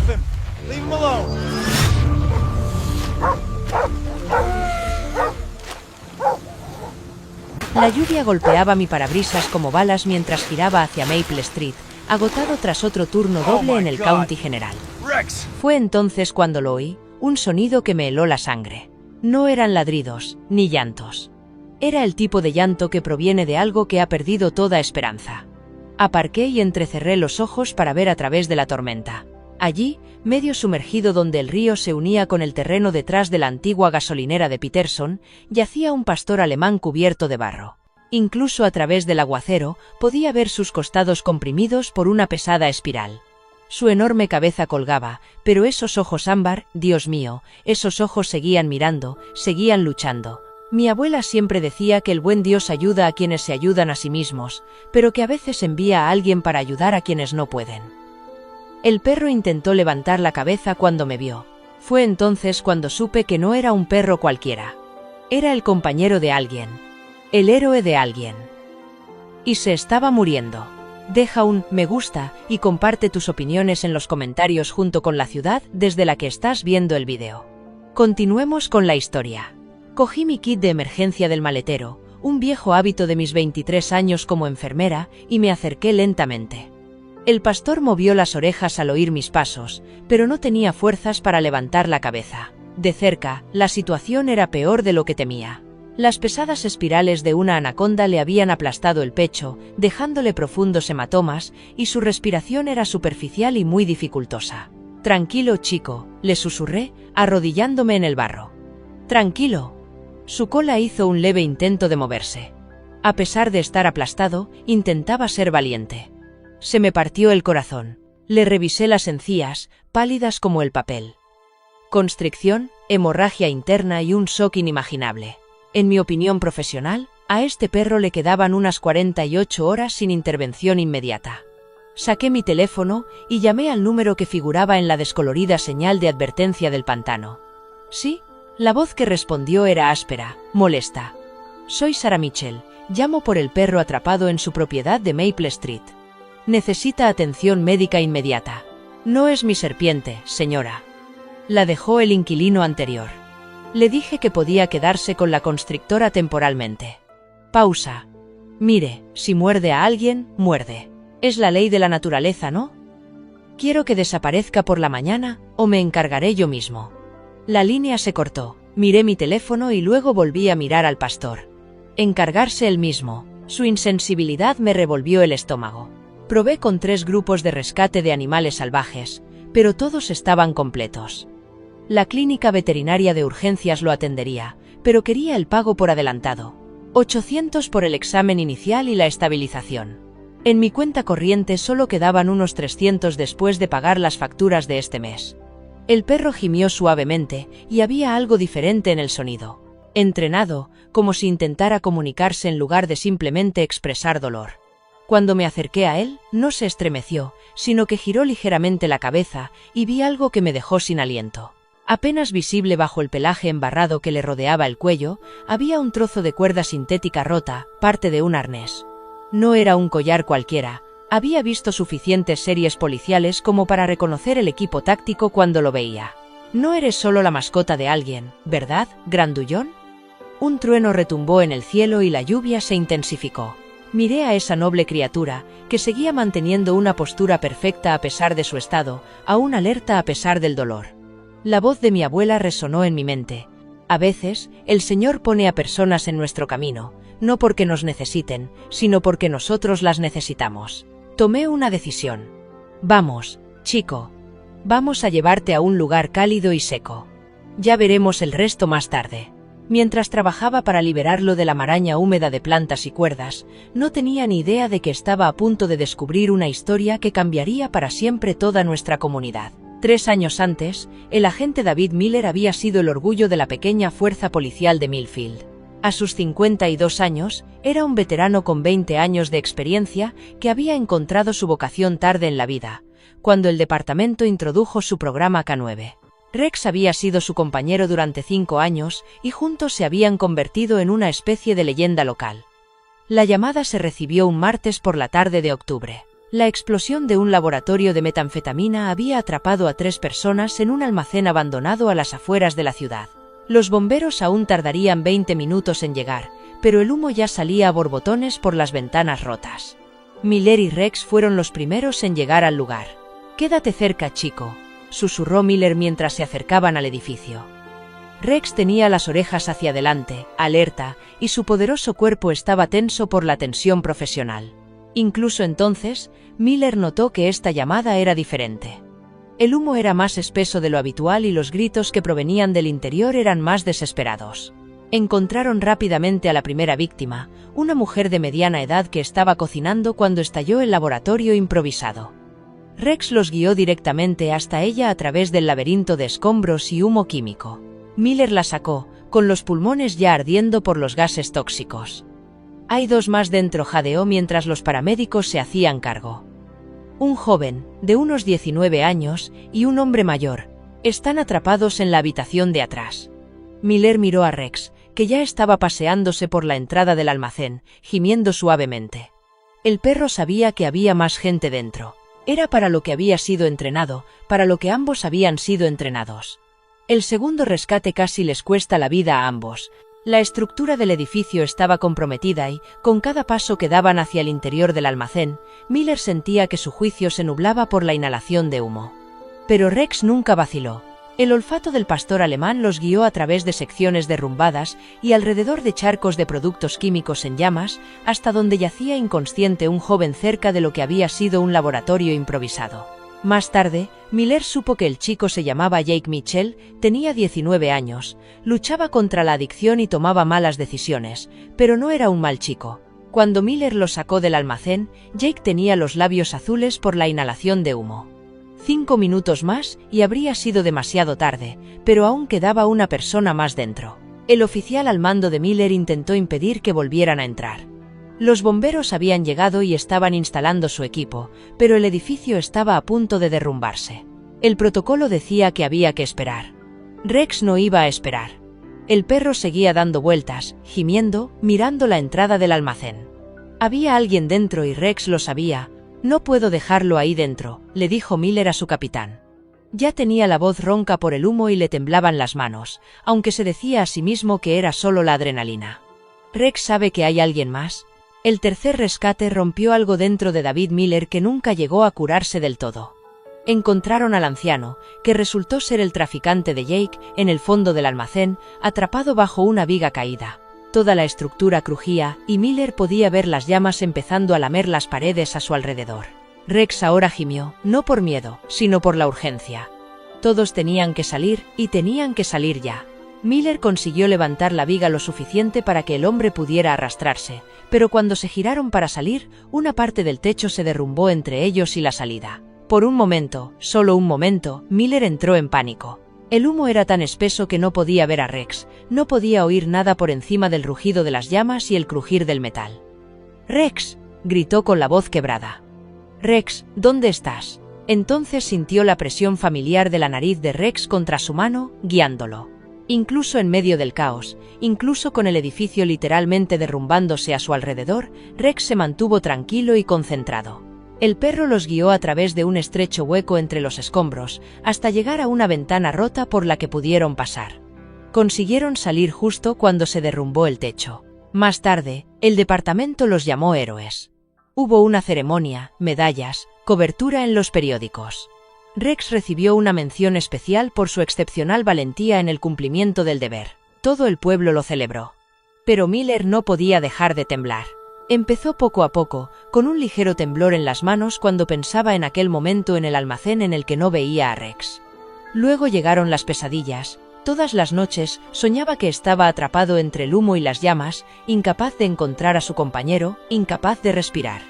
off him. Leave him alone. La lluvia golpeaba mi parabrisas como balas mientras giraba hacia Maple Street, agotado tras otro turno doble en el County General. Rex! Fue entonces cuando lo oí, un sonido que me heló la sangre. No eran ladridos, ni llantos. Era el tipo de llanto que proviene de algo que ha perdido toda esperanza. Aparqué y entrecerré los ojos para ver a través de la tormenta. Allí, medio sumergido donde el río se unía con el terreno detrás de la antigua gasolinera de Peterson, yacía un pastor alemán cubierto de barro. Incluso a través del aguacero, podía ver sus costados comprimidos por una pesada espiral. Su enorme cabeza colgaba, pero esos ojos ámbar, Dios mío, esos ojos seguían mirando, seguían luchando. Mi abuela siempre decía que el buen Dios ayuda a quienes se ayudan a sí mismos, pero que a veces envía a alguien para ayudar a quienes no pueden. El perro intentó levantar la cabeza cuando me vio. Fue entonces cuando supe que no era un perro cualquiera. Era el compañero de alguien. El héroe de alguien. Y se estaba muriendo. Deja un me gusta y comparte tus opiniones en los comentarios junto con la ciudad desde la que estás viendo el video. Continuemos con la historia. Cogí mi kit de emergencia del maletero, un viejo hábito de mis 23 años como enfermera, y me acerqué lentamente. El pastor movió las orejas al oír mis pasos, pero no tenía fuerzas para levantar la cabeza. De cerca, la situación era peor de lo que temía. Las pesadas espirales de una anaconda le habían aplastado el pecho, dejándole profundos hematomas, y su respiración era superficial y muy dificultosa. «Tranquilo, chico», le susurré, arrodillándome en el barro. «Tranquilo». Su cola hizo un leve intento de moverse. A pesar de estar aplastado, intentaba ser valiente. Se me partió el corazón. Le revisé las encías, pálidas como el papel. Constricción, hemorragia interna y un shock inimaginable. En mi opinión profesional, a este perro le quedaban unas 48 horas sin intervención inmediata. Saqué mi teléfono y llamé al número que figuraba en la descolorida señal de advertencia del pantano. ¿Sí? La voz que respondió era áspera, molesta. «Soy Sarah Mitchell, llamo por el perro atrapado en su propiedad de Maple Street. Necesita atención médica inmediata». «No es mi serpiente, señora». La dejó el inquilino anterior. Le dije que podía quedarse con la constrictora temporalmente. Pausa. «Mire, si muerde a alguien, muerde. Es la ley de la naturaleza, ¿no? Quiero que desaparezca por la mañana, o me encargaré yo mismo». La línea se cortó. Miré mi teléfono y luego volví a mirar al pastor. Encargarse él mismo. Su insensibilidad me revolvió el estómago. Probé con 3 grupos de rescate de animales salvajes, pero todos estaban completos. La clínica veterinaria de urgencias lo atendería, pero quería el pago por adelantado. 800 por el examen inicial y la estabilización. En mi cuenta corriente solo quedaban unos 300 después de pagar las facturas de este mes. El perro gimió suavemente, y había algo diferente en el sonido. Entrenado, como si intentara comunicarse en lugar de simplemente expresar dolor. Cuando me acerqué a él, no se estremeció, sino que giró ligeramente la cabeza, y vi algo que me dejó sin aliento. Apenas visible bajo el pelaje embarrado que le rodeaba el cuello, había un trozo de cuerda sintética rota, parte de un arnés. No era un collar cualquiera. Había visto suficientes series policiales como para reconocer el equipo táctico cuando lo veía. «No eres solo la mascota de alguien, ¿verdad, grandullón?» Un trueno retumbó en el cielo y la lluvia se intensificó. Miré a esa noble criatura, que seguía manteniendo una postura perfecta a pesar de su estado, aún alerta a pesar del dolor. La voz de mi abuela resonó en mi mente. A veces, el Señor pone a personas en nuestro camino, no porque nos necesiten, sino porque nosotros las necesitamos. Tomé una decisión. «Vamos, chico. Vamos a llevarte a un lugar cálido y seco. Ya veremos el resto más tarde». Mientras trabajaba para liberarlo de la maraña húmeda de plantas y cuerdas, no tenía ni idea de que estaba a punto de descubrir una historia que cambiaría para siempre toda nuestra comunidad. 3 años antes, el agente David Miller había sido el orgullo de la pequeña fuerza policial de Millfield. A sus 52 años, era un veterano con 20 años de experiencia que había encontrado su vocación tarde en la vida, cuando el departamento introdujo su programa K9. Rex había sido su compañero durante 5 años y juntos se habían convertido en una especie de leyenda local. La llamada se recibió un martes por la tarde de octubre. La explosión de un laboratorio de metanfetamina había atrapado a 3 personas en un almacén abandonado a las afueras de la ciudad. Los bomberos aún tardarían 20 minutos en llegar, pero el humo ya salía a borbotones por las ventanas rotas. Miller y Rex fueron los primeros en llegar al lugar. «Quédate cerca, chico», susurró Miller mientras se acercaban al edificio. Rex tenía las orejas hacia adelante, alerta, y su poderoso cuerpo estaba tenso por la tensión profesional. Incluso entonces, Miller notó que esta llamada era diferente. El humo era más espeso de lo habitual y los gritos que provenían del interior eran más desesperados. Encontraron rápidamente a la primera víctima, una mujer de mediana edad que estaba cocinando cuando estalló el laboratorio improvisado. Rex los guió directamente hasta ella a través del laberinto de escombros y humo químico. Miller la sacó, con los pulmones ya ardiendo por los gases tóxicos. «Hay 2 más dentro», jadeó mientras los paramédicos se hacían cargo. Un joven, de unos 19 años, y un hombre mayor, están atrapados en la habitación de atrás. Miller miró a Rex, que ya estaba paseándose por la entrada del almacén, gimiendo suavemente. El perro sabía que había más gente dentro. Era para lo que había sido entrenado, para lo que ambos habían sido entrenados. El segundo rescate casi les cuesta la vida a ambos. La estructura del edificio estaba comprometida y, con cada paso que daban hacia el interior del almacén, Miller sentía que su juicio se nublaba por la inhalación de humo. Pero Rex nunca vaciló. El olfato del pastor alemán los guió a través de secciones derrumbadas y alrededor de charcos de productos químicos en llamas, hasta donde yacía inconsciente un joven cerca de lo que había sido un laboratorio improvisado. Más tarde, Miller supo que el chico se llamaba Jake Mitchell, tenía 19 años, luchaba contra la adicción y tomaba malas decisiones, pero no era un mal chico. Cuando Miller lo sacó del almacén, Jake tenía los labios azules por la inhalación de humo. 5 minutos más y habría sido demasiado tarde, pero aún quedaba una persona más dentro. El oficial al mando de Miller intentó impedir que volvieran a entrar. Los bomberos habían llegado y estaban instalando su equipo, pero el edificio estaba a punto de derrumbarse. El protocolo decía que había que esperar. Rex no iba a esperar. El perro seguía dando vueltas, gimiendo, mirando la entrada del almacén. Había alguien dentro y Rex lo sabía. «No puedo dejarlo ahí dentro», le dijo Miller a su capitán. Ya tenía la voz ronca por el humo y le temblaban las manos, aunque se decía a sí mismo que era solo la adrenalina. «¿Rex sabe que hay alguien más?» El tercer rescate rompió algo dentro de David Miller que nunca llegó a curarse del todo. Encontraron al anciano, que resultó ser el traficante de Jake, en el fondo del almacén, atrapado bajo una viga caída. Toda la estructura crujía, y Miller podía ver las llamas empezando a lamer las paredes a su alrededor. Rex ahora gimió, no por miedo, sino por la urgencia. Todos tenían que salir, y tenían que salir ya. Miller consiguió levantar la viga lo suficiente para que el hombre pudiera arrastrarse, pero cuando se giraron para salir, una parte del techo se derrumbó entre ellos y la salida. Por un momento, solo un momento, Miller entró en pánico. El humo era tan espeso que no podía ver a Rex, no podía oír nada por encima del rugido de las llamas y el crujir del metal. «¡Rex!», gritó con la voz quebrada. «Rex, ¿dónde estás?». Entonces sintió la presión familiar de la nariz de Rex contra su mano, guiándolo. Incluso en medio del caos, incluso con el edificio literalmente derrumbándose a su alrededor, Rex se mantuvo tranquilo y concentrado. El perro los guió a través de un estrecho hueco entre los escombros, hasta llegar a una ventana rota por la que pudieron pasar. Consiguieron salir justo cuando se derrumbó el techo. Más tarde, el departamento los llamó héroes. Hubo una ceremonia, medallas, cobertura en los periódicos. Rex recibió una mención especial por su excepcional valentía en el cumplimiento del deber. Todo el pueblo lo celebró. Pero Miller no podía dejar de temblar. Empezó poco a poco, con un ligero temblor en las manos cuando pensaba en aquel momento en el almacén en el que no veía a Rex. Luego llegaron las pesadillas. Todas las noches soñaba que estaba atrapado entre el humo y las llamas, incapaz de encontrar a su compañero, incapaz de respirar.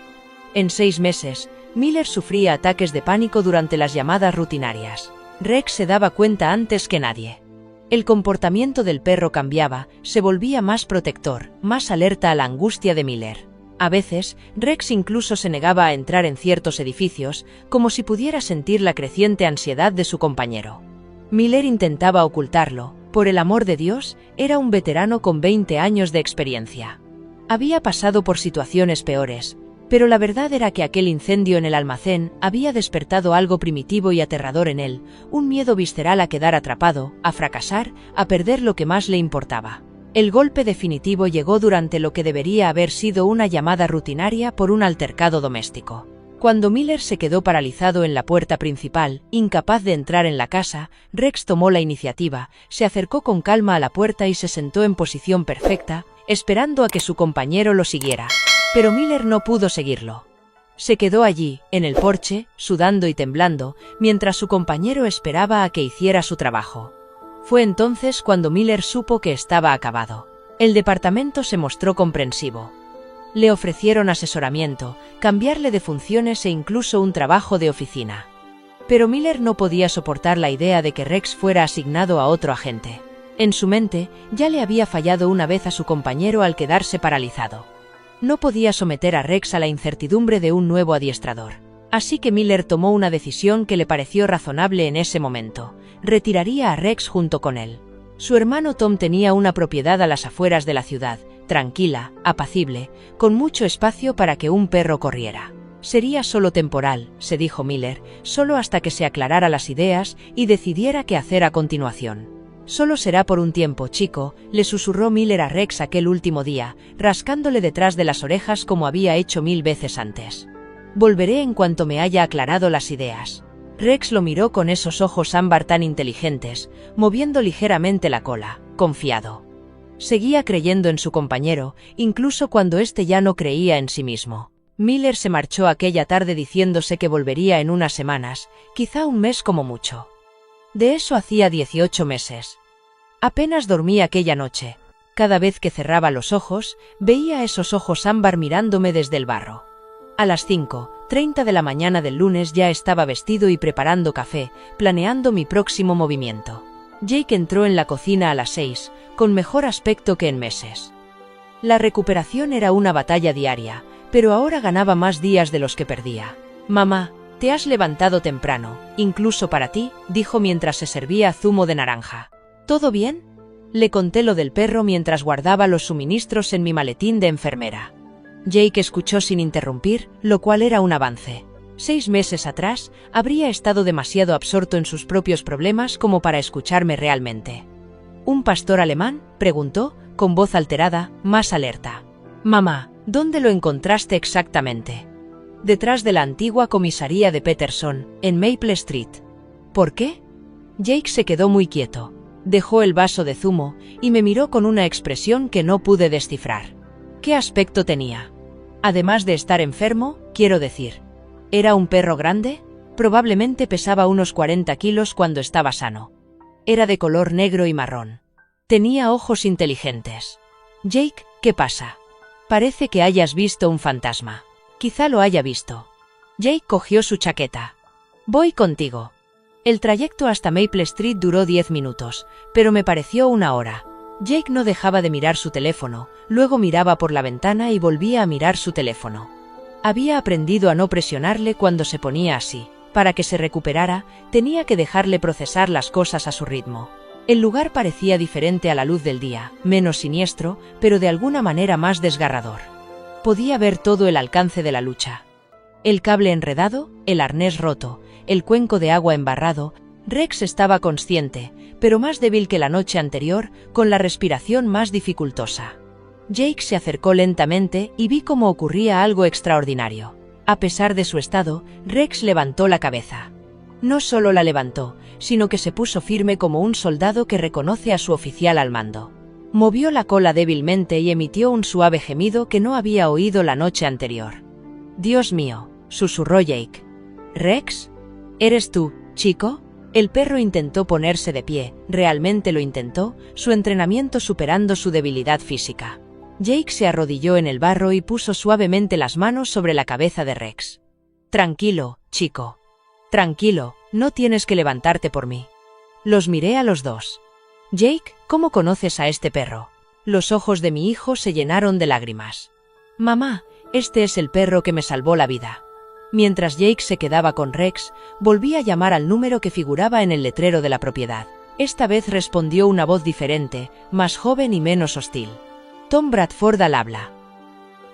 En 6 meses, Miller sufría ataques de pánico durante las llamadas rutinarias. Rex se daba cuenta antes que nadie. El comportamiento del perro cambiaba, se volvía más protector, más alerta a la angustia de Miller. A veces, Rex incluso se negaba a entrar en ciertos edificios, como si pudiera sentir la creciente ansiedad de su compañero. Miller intentaba ocultarlo. Por el amor de Dios, era un veterano con 20 años de experiencia. Había pasado por situaciones peores. Pero la verdad era que aquel incendio en el almacén había despertado algo primitivo y aterrador en él, un miedo visceral a quedar atrapado, a fracasar, a perder lo que más le importaba. El golpe definitivo llegó durante lo que debería haber sido una llamada rutinaria por un altercado doméstico. Cuando Miller se quedó paralizado en la puerta principal, incapaz de entrar en la casa, Rex tomó la iniciativa, se acercó con calma a la puerta y se sentó en posición perfecta, esperando a que su compañero lo siguiera. Pero Miller no pudo seguirlo. Se quedó allí, en el porche, sudando y temblando, mientras su compañero esperaba a que hiciera su trabajo. Fue entonces cuando Miller supo que estaba acabado. El departamento se mostró comprensivo. Le ofrecieron asesoramiento, cambiarle de funciones e incluso un trabajo de oficina. Pero Miller no podía soportar la idea de que Rex fuera asignado a otro agente. En su mente, ya le había fallado una vez a su compañero al quedarse paralizado. No podía someter a Rex a la incertidumbre de un nuevo adiestrador. Así que Miller tomó una decisión que le pareció razonable en ese momento. Retiraría a Rex junto con él. Su hermano Tom tenía una propiedad a las afueras de la ciudad, tranquila, apacible, con mucho espacio para que un perro corriera. Sería solo temporal, se dijo Miller, solo hasta que se aclarara las ideas y decidiera qué hacer a continuación. Solo será por un tiempo, chico, le susurró Miller a Rex aquel último día, rascándole detrás de las orejas como había hecho 1000 veces antes. Volveré en cuanto me haya aclarado las ideas. Rex lo miró con esos ojos ámbar tan inteligentes, moviendo ligeramente la cola, confiado. Seguía creyendo en su compañero, incluso cuando éste ya no creía en sí mismo. Miller se marchó aquella tarde diciéndose que volvería en unas semanas, quizá un mes como mucho. De eso hacía 18 meses. Apenas dormí aquella noche. Cada vez que cerraba los ojos, veía esos ojos ámbar mirándome desde el barro. A las 5:30 de la mañana del lunes ya estaba vestido y preparando café, planeando mi próximo movimiento. Jake entró en la cocina a las 6, con mejor aspecto que en meses. La recuperación era una batalla diaria, pero ahora ganaba más días de los que perdía. «Mamá, te has levantado temprano, incluso para ti», dijo mientras se servía zumo de naranja. «¿Todo bien?». Le conté lo del perro mientras guardaba los suministros en mi maletín de enfermera. Jake escuchó sin interrumpir, lo cual era un avance. 6 meses atrás, habría estado demasiado absorto en sus propios problemas como para escucharme realmente. «¿Un pastor alemán?», preguntó, con voz alterada, más alerta. «Mamá, ¿dónde lo encontraste exactamente?» «Detrás de la antigua comisaría de Peterson, en Maple Street». «¿Por qué?». Jake se quedó muy quieto. Dejó el vaso de zumo y me miró con una expresión que no pude descifrar. ¿Qué aspecto tenía? Además de estar enfermo, quiero decir. ¿Era un perro grande? Probablemente pesaba unos 40 kilos cuando estaba sano. Era de color negro y marrón. Tenía ojos inteligentes. «Jake, ¿qué pasa? Parece que hayas visto un fantasma». «Quizá lo haya visto». Jake cogió su chaqueta. «Voy contigo». El trayecto hasta Maple Street duró 10 minutos, pero me pareció una hora. Jake no dejaba de mirar su teléfono, luego miraba por la ventana y volvía a mirar su teléfono. Había aprendido a no presionarle cuando se ponía así. Para que se recuperara, tenía que dejarle procesar las cosas a su ritmo. El lugar parecía diferente a la luz del día, menos siniestro, pero de alguna manera más desgarrador. Podía ver todo el alcance de la lucha. El cable enredado, el arnés roto, el cuenco de agua embarrado. Rex estaba consciente, pero más débil que la noche anterior, con la respiración más dificultosa. Jake se acercó lentamente y vi cómo ocurría algo extraordinario. A pesar de su estado, Rex levantó la cabeza. No solo la levantó, sino que se puso firme como un soldado que reconoce a su oficial al mando. Movió la cola débilmente y emitió un suave gemido que no había oído la noche anterior. «Dios mío», susurró Jake. «¿Rex? ¿Eres tú, chico?». El perro intentó ponerse de pie, realmente lo intentó, su entrenamiento superando su debilidad física. Jake se arrodilló en el barro y puso suavemente las manos sobre la cabeza de Rex. «Tranquilo, chico. Tranquilo, no tienes que levantarte por mí». Los miré a los dos. «Jake, ¿cómo conoces a este perro?». Los ojos de mi hijo se llenaron de lágrimas. «Mamá, este es el perro que me salvó la vida». Mientras Jake se quedaba con Rex, volví a llamar al número que figuraba en el letrero de la propiedad. Esta vez respondió una voz diferente, más joven y menos hostil. «Tom Bradford al habla».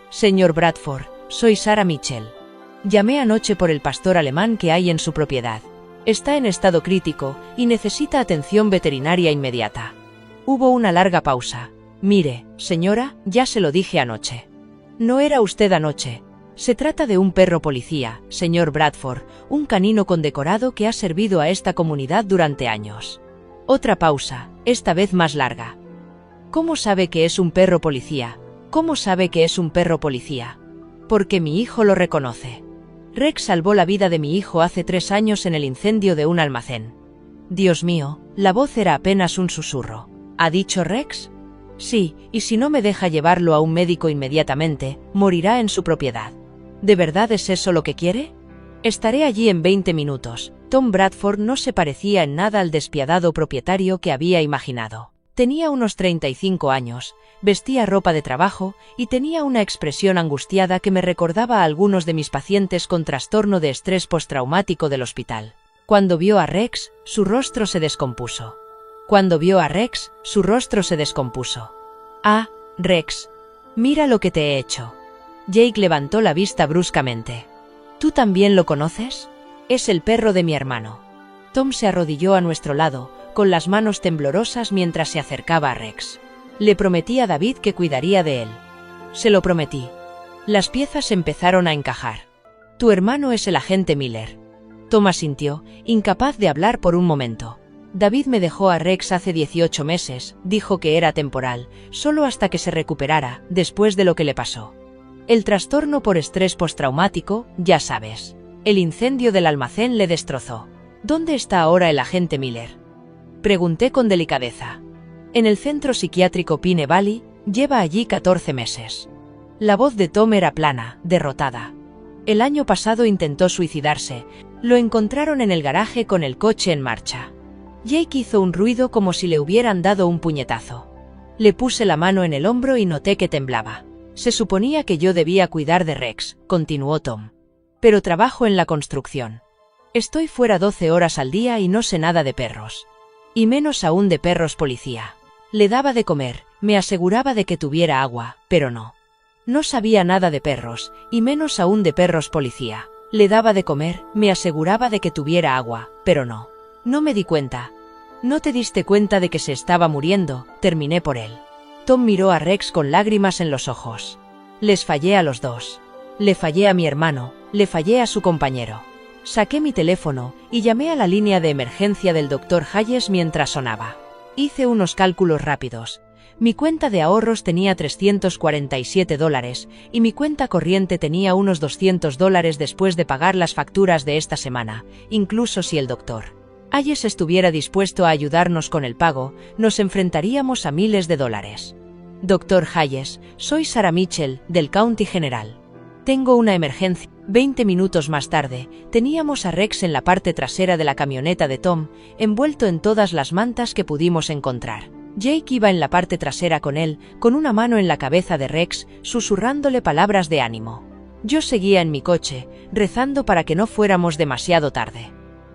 «Señor Bradford, soy Sarah Mitchell. Llamé anoche por el pastor alemán que hay en su propiedad. Está en estado crítico y necesita atención veterinaria inmediata. Hubo una larga pausa. Mire, señora, ya se lo dije anoche. No era usted anoche. Se trata de un perro policía, señor Bradford, un canino condecorado que ha servido a esta comunidad durante años. Otra pausa, esta vez más larga. ¿Cómo sabe que es un perro policía? ¿Cómo sabe que es un perro policía? Porque mi hijo lo reconoce. Rex salvó la vida de mi hijo hace 3 años en el incendio de un almacén. Dios mío, la voz era apenas un susurro. ¿Ha dicho Rex? Sí, y si no me deja llevarlo a un médico inmediatamente, morirá en su propiedad. ¿De verdad es eso lo que quiere? Estaré allí en 20 minutos. Tom Bradford no se parecía en nada al despiadado propietario que había imaginado. Tenía unos 35 años, vestía ropa de trabajo y tenía una expresión angustiada que me recordaba a algunos de mis pacientes con trastorno de estrés postraumático del hospital. Cuando vio a Rex, su rostro se descompuso. Ah, Rex. Mira lo que te he hecho. Jake levantó la vista bruscamente. ¿Tú también lo conoces? Es el perro de mi hermano. Tom se arrodilló a nuestro lado, con las manos temblorosas mientras se acercaba a Rex. Le prometí a David que cuidaría de él. Se lo prometí. Las piezas empezaron a encajar. Tu hermano es el agente Miller. Tom asintió, incapaz de hablar por un momento. David me dejó a Rex hace 18 meses, dijo que era temporal, solo hasta que se recuperara, después de lo que le pasó. El trastorno por estrés postraumático, ya sabes. El incendio del almacén le destrozó. ¿Dónde está ahora el agente Miller? Pregunté con delicadeza. En el centro psiquiátrico Pine Valley, lleva allí 14 meses. La voz de Tom era plana, derrotada. El año pasado intentó suicidarse, lo encontraron en el garaje con el coche en marcha. Jake hizo un ruido como si le hubieran dado un puñetazo. Le puse la mano en el hombro y noté que temblaba. Se suponía que yo debía cuidar de Rex, continuó Tom. Pero trabajo en la construcción. Estoy fuera 12 horas al día y no sé nada de perros. Y menos aún de perros policía. Le daba de comer, me aseguraba de que tuviera agua, pero no. No sabía nada de perros, y menos aún de perros policía. Le daba de comer, me aseguraba de que tuviera agua, pero no. No me di cuenta. ¿No te diste cuenta de que se estaba muriendo? Terminé por él. Tom miró a Rex con lágrimas en los ojos. Les fallé a los dos. Le fallé a mi hermano, le fallé a su compañero. Saqué mi teléfono y llamé a la línea de emergencia del Dr. Hayes mientras sonaba. Hice unos cálculos rápidos. Mi cuenta de ahorros tenía $347 y mi cuenta corriente tenía unos $200 después de pagar las facturas de esta semana, incluso si el Dr. Hayes estuviera dispuesto a ayudarnos con el pago, nos enfrentaríamos a miles de dólares. Dr. Hayes, soy Sarah Mitchell, del County General. Tengo una emergencia. 20 minutos más tarde, teníamos a Rex en la parte trasera de la camioneta de Tom, envuelto en todas las mantas que pudimos encontrar. Jake iba en la parte trasera con él, con una mano en la cabeza de Rex, susurrándole palabras de ánimo. Yo seguía en mi coche, rezando para que no fuéramos demasiado tarde.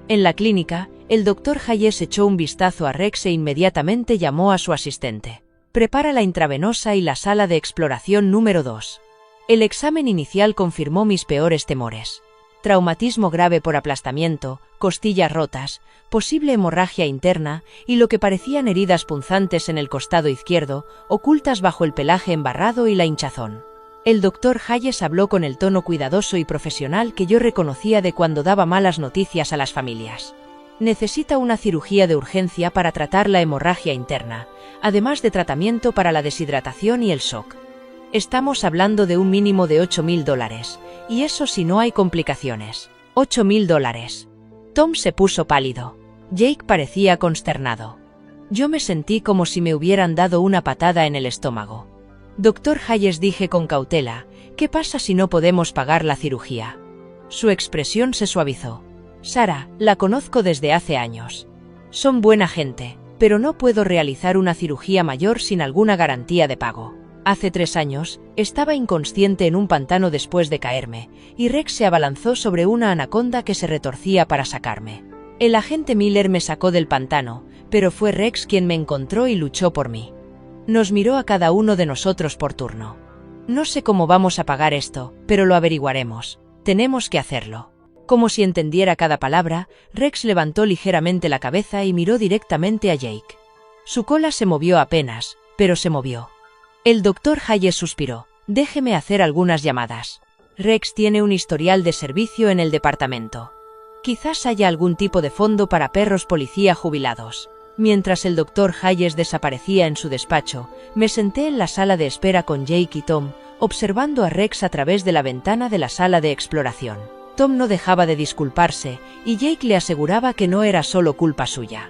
En la clínica, el Dr. Hayes echó un vistazo a Rex e inmediatamente llamó a su asistente. Prepara la intravenosa y la sala de exploración número 2. El examen inicial confirmó mis peores temores. Traumatismo grave por aplastamiento, costillas rotas, posible hemorragia interna y lo que parecían heridas punzantes en el costado izquierdo, ocultas bajo el pelaje embarrado y la hinchazón. El Dr. Hayes habló con el tono cuidadoso y profesional que yo reconocía de cuando daba malas noticias a las familias. Necesita una cirugía de urgencia para tratar la hemorragia interna, además de tratamiento para la deshidratación y el shock. Estamos hablando de un mínimo de $8,000, y eso si no hay complicaciones. $8,000. Tom se puso pálido. Jake parecía consternado. Yo me sentí como si me hubieran dado una patada en el estómago. Dr. Hayes, dije con cautela, ¿qué pasa si no podemos pagar la cirugía? Su expresión se suavizó. Sarah, la conozco desde hace años. Son buena gente, pero no puedo realizar una cirugía mayor sin alguna garantía de pago. Hace 3 años, estaba inconsciente en un pantano después de caerme, y Rex se abalanzó sobre una anaconda que se retorcía para sacarme. El agente Miller me sacó del pantano, pero fue Rex quien me encontró y luchó por mí. Nos miró a cada uno de nosotros por turno. No sé cómo vamos a pagar esto, pero lo averiguaremos. Tenemos que hacerlo. Como si entendiera cada palabra, Rex levantó ligeramente la cabeza y miró directamente a Jake. Su cola se movió apenas, pero se movió. El doctor Hayes suspiró. Déjeme hacer algunas llamadas. Rex tiene un historial de servicio en el departamento. Quizás haya algún tipo de fondo para perros policía jubilados. Mientras el doctor Hayes desaparecía en su despacho, me senté en la sala de espera con Jake y Tom, observando a Rex a través de la ventana de la sala de exploración. Tom no dejaba de disculparse, y Jake le aseguraba que no era solo culpa suya.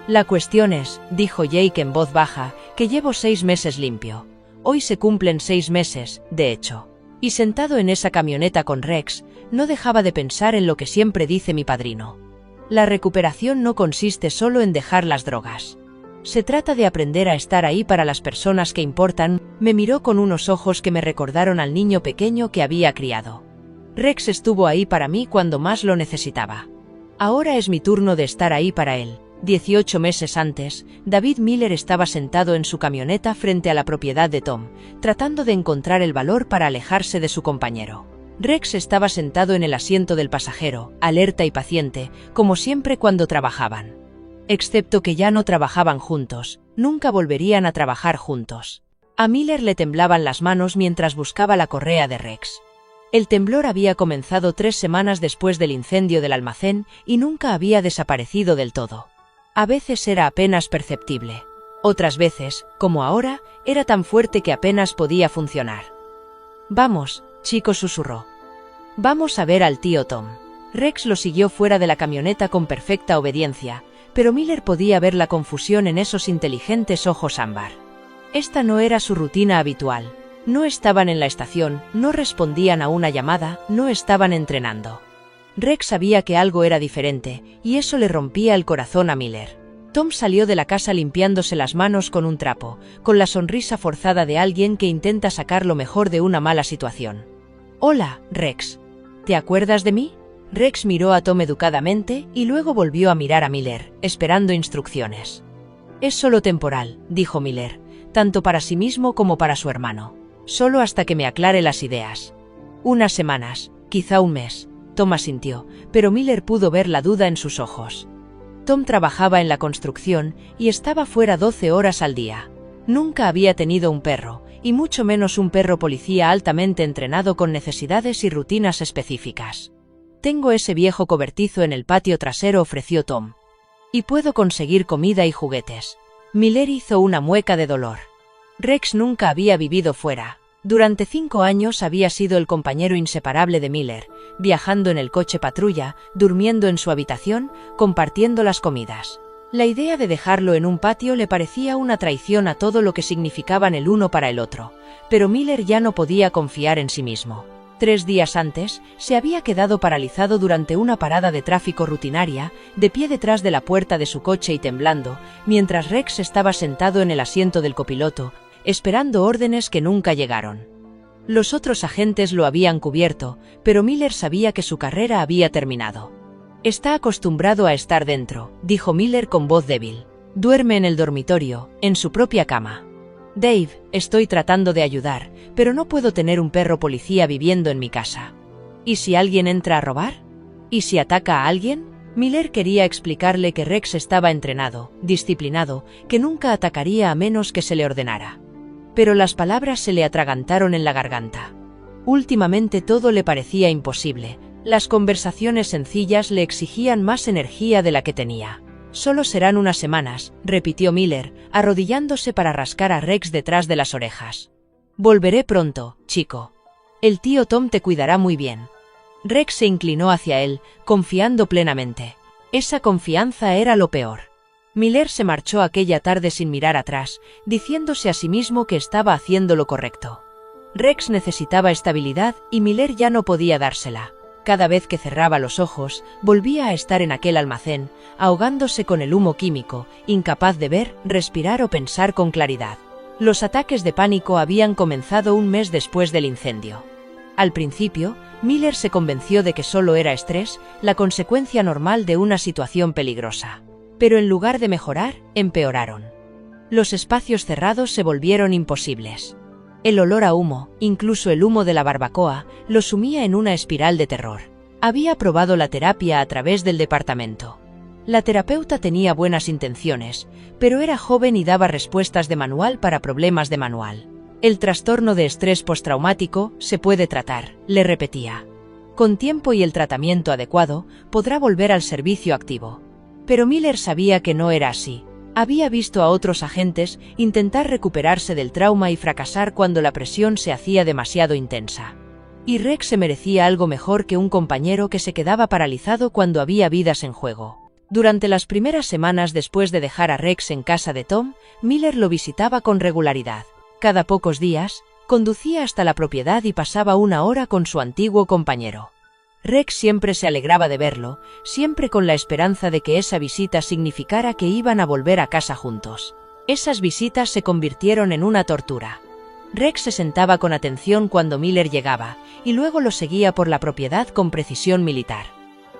La cuestión es, dijo Jake en voz baja, que llevo 6 meses limpio. Hoy se cumplen 6 meses, de hecho. Y sentado en esa camioneta con Rex, no dejaba de pensar en lo que siempre dice mi padrino. La recuperación no consiste solo en dejar las drogas. Se trata de aprender a estar ahí para las personas que importan. Me miró con unos ojos que me recordaron al niño pequeño que había criado. Rex estuvo ahí para mí cuando más lo necesitaba. Ahora es mi turno de estar ahí para él. 18 meses antes, David Miller estaba sentado en su camioneta frente a la propiedad de Tom, tratando de encontrar el valor para alejarse de su compañero. Rex estaba sentado en el asiento del pasajero, alerta y paciente, como siempre cuando trabajaban. Excepto que ya no trabajaban juntos, nunca volverían a trabajar juntos. A Miller le temblaban las manos mientras buscaba la correa de Rex. El temblor había comenzado 3 semanas después del incendio del almacén y nunca había desaparecido del todo. A veces era apenas perceptible. Otras veces, como ahora, era tan fuerte que apenas podía funcionar. «Vamos», chico susurró. «Vamos a ver al tío Tom». Rex lo siguió fuera de la camioneta con perfecta obediencia, pero Miller podía ver la confusión en esos inteligentes ojos ámbar. Esta no era su rutina habitual. No estaban en la estación, no respondían a una llamada, no estaban entrenando. Rex sabía que algo era diferente, y eso le rompía el corazón a Miller. Tom salió de la casa limpiándose las manos con un trapo, con la sonrisa forzada de alguien que intenta sacar lo mejor de una mala situación. «Hola, Rex. ¿Te acuerdas de mí?» Rex miró a Tom educadamente y luego volvió a mirar a Miller, esperando instrucciones. «Es solo temporal», dijo Miller, tanto para sí mismo como para su hermano. «Solo hasta que me aclare las ideas. Unas semanas, quizá un mes». Tom asintió, pero Miller pudo ver la duda en sus ojos. Tom trabajaba en la construcción y estaba fuera 12 horas al día. Nunca había tenido un perro, y mucho menos un perro policía altamente entrenado con necesidades y rutinas específicas. «Tengo ese viejo cobertizo en el patio trasero», ofreció Tom. «Y puedo conseguir comida y juguetes». Miller hizo una mueca de dolor. Rex nunca había vivido fuera. Durante 5 años había sido el compañero inseparable de Miller, viajando en el coche patrulla, durmiendo en su habitación, compartiendo las comidas. La idea de dejarlo en un patio le parecía una traición a todo lo que significaban el uno para el otro, pero Miller ya no podía confiar en sí mismo. 3 días antes, se había quedado paralizado durante una parada de tráfico rutinaria, de pie detrás de la puerta de su coche y temblando, mientras Rex estaba sentado en el asiento del copiloto, esperando órdenes que nunca llegaron. Los otros agentes lo habían cubierto, pero Miller sabía que su carrera había terminado. «Está acostumbrado a estar dentro», dijo Miller con voz débil. «Duerme en el dormitorio, en su propia cama». «Dave, estoy tratando de ayudar, pero no puedo tener un perro policía viviendo en mi casa». «¿Y si alguien entra a robar? ¿Y si ataca a alguien?» Miller quería explicarle que Rex estaba entrenado, disciplinado, que nunca atacaría a menos que se le ordenara. Pero las palabras se le atragantaron en la garganta. Últimamente todo le parecía imposible. Las conversaciones sencillas le exigían más energía de la que tenía. «Solo serán unas semanas», repitió Miller, arrodillándose para rascar a Rex detrás de las orejas. «Volveré pronto, chico. El tío Tom te cuidará muy bien». Rex se inclinó hacia él, confiando plenamente. Esa confianza era lo peor. Miller se marchó aquella tarde sin mirar atrás, diciéndose a sí mismo que estaba haciendo lo correcto. Rex necesitaba estabilidad y Miller ya no podía dársela. Cada vez que cerraba los ojos, volvía a estar en aquel almacén, ahogándose con el humo químico, incapaz de ver, respirar o pensar con claridad. Los ataques de pánico habían comenzado un mes después del incendio. Al principio, Miller se convenció de que solo era estrés, la consecuencia normal de una situación peligrosa. Pero en lugar de mejorar, empeoraron. Los espacios cerrados se volvieron imposibles. El olor a humo, incluso el humo de la barbacoa, lo sumía en una espiral de terror. Había probado la terapia a través del departamento. La terapeuta tenía buenas intenciones, pero era joven y daba respuestas de manual para problemas de manual. El trastorno de estrés postraumático se puede tratar, le repetía. Con tiempo y el tratamiento adecuado, podrá volver al servicio activo. Pero Miller sabía que no era así. Había visto a otros agentes intentar recuperarse del trauma y fracasar cuando la presión se hacía demasiado intensa. Y Rex se merecía algo mejor que un compañero que se quedaba paralizado cuando había vidas en juego. Durante las primeras semanas después de dejar a Rex en casa de Tom, Miller lo visitaba con regularidad. Cada pocos días, conducía hasta la propiedad y pasaba una hora con su antiguo compañero. Rex siempre se alegraba de verlo, siempre con la esperanza de que esa visita significara que iban a volver a casa juntos. Esas visitas se convirtieron en una tortura. Rex se sentaba con atención cuando Miller llegaba, y luego lo seguía por la propiedad con precisión militar.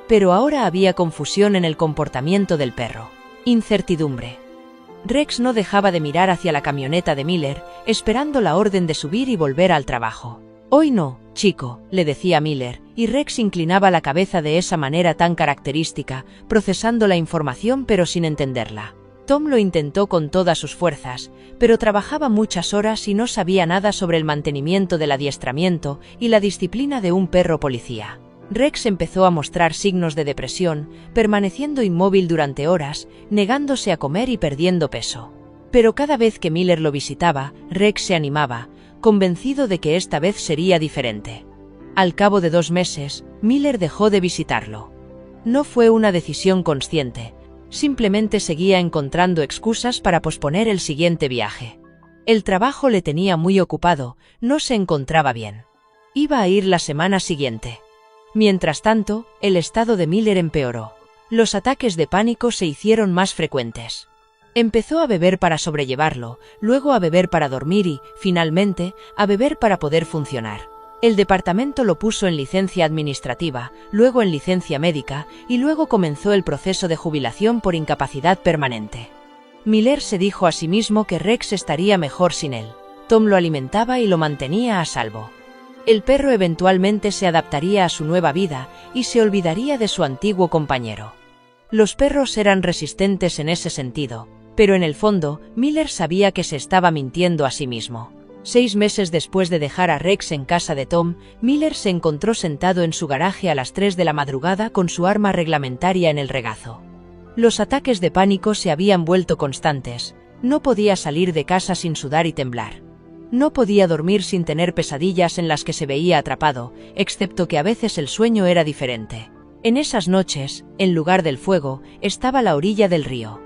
Pero ahora había confusión en el comportamiento del perro. Incertidumbre. Rex no dejaba de mirar hacia la camioneta de Miller, esperando la orden de subir y volver al trabajo. «Hoy no, chico», le decía Miller, y Rex inclinaba la cabeza de esa manera tan característica, procesando la información pero sin entenderla. Tom lo intentó con todas sus fuerzas, pero trabajaba muchas horas y no sabía nada sobre el mantenimiento del adiestramiento y la disciplina de un perro policía. Rex empezó a mostrar signos de depresión, permaneciendo inmóvil durante horas, negándose a comer y perdiendo peso. Pero cada vez que Miller lo visitaba, Rex se animaba, convencido de que esta vez sería diferente. Al cabo de 2 meses, Miller dejó de visitarlo. No fue una decisión consciente, simplemente seguía encontrando excusas para posponer el siguiente viaje. El trabajo le tenía muy ocupado, no se encontraba bien. Iba a ir la semana siguiente. Mientras tanto, el estado de Miller empeoró. Los ataques de pánico se hicieron más frecuentes. Empezó a beber para sobrellevarlo, luego a beber para dormir y, finalmente, a beber para poder funcionar. El departamento lo puso en licencia administrativa, luego en licencia médica, y luego comenzó el proceso de jubilación por incapacidad permanente. Miller se dijo a sí mismo que Rex estaría mejor sin él. Tom lo alimentaba y lo mantenía a salvo. El perro eventualmente se adaptaría a su nueva vida y se olvidaría de su antiguo compañero. Los perros eran resistentes en ese sentido, pero en el fondo, Miller sabía que se estaba mintiendo a sí mismo. 6 meses después de dejar a Rex en casa de Tom, Miller se encontró sentado en su garaje a las 3 de la madrugada con su arma reglamentaria en el regazo. Los ataques de pánico se habían vuelto constantes. No podía salir de casa sin sudar y temblar. No podía dormir sin tener pesadillas en las que se veía atrapado, excepto que a veces el sueño era diferente. En esas noches, en lugar del fuego, estaba la orilla del río.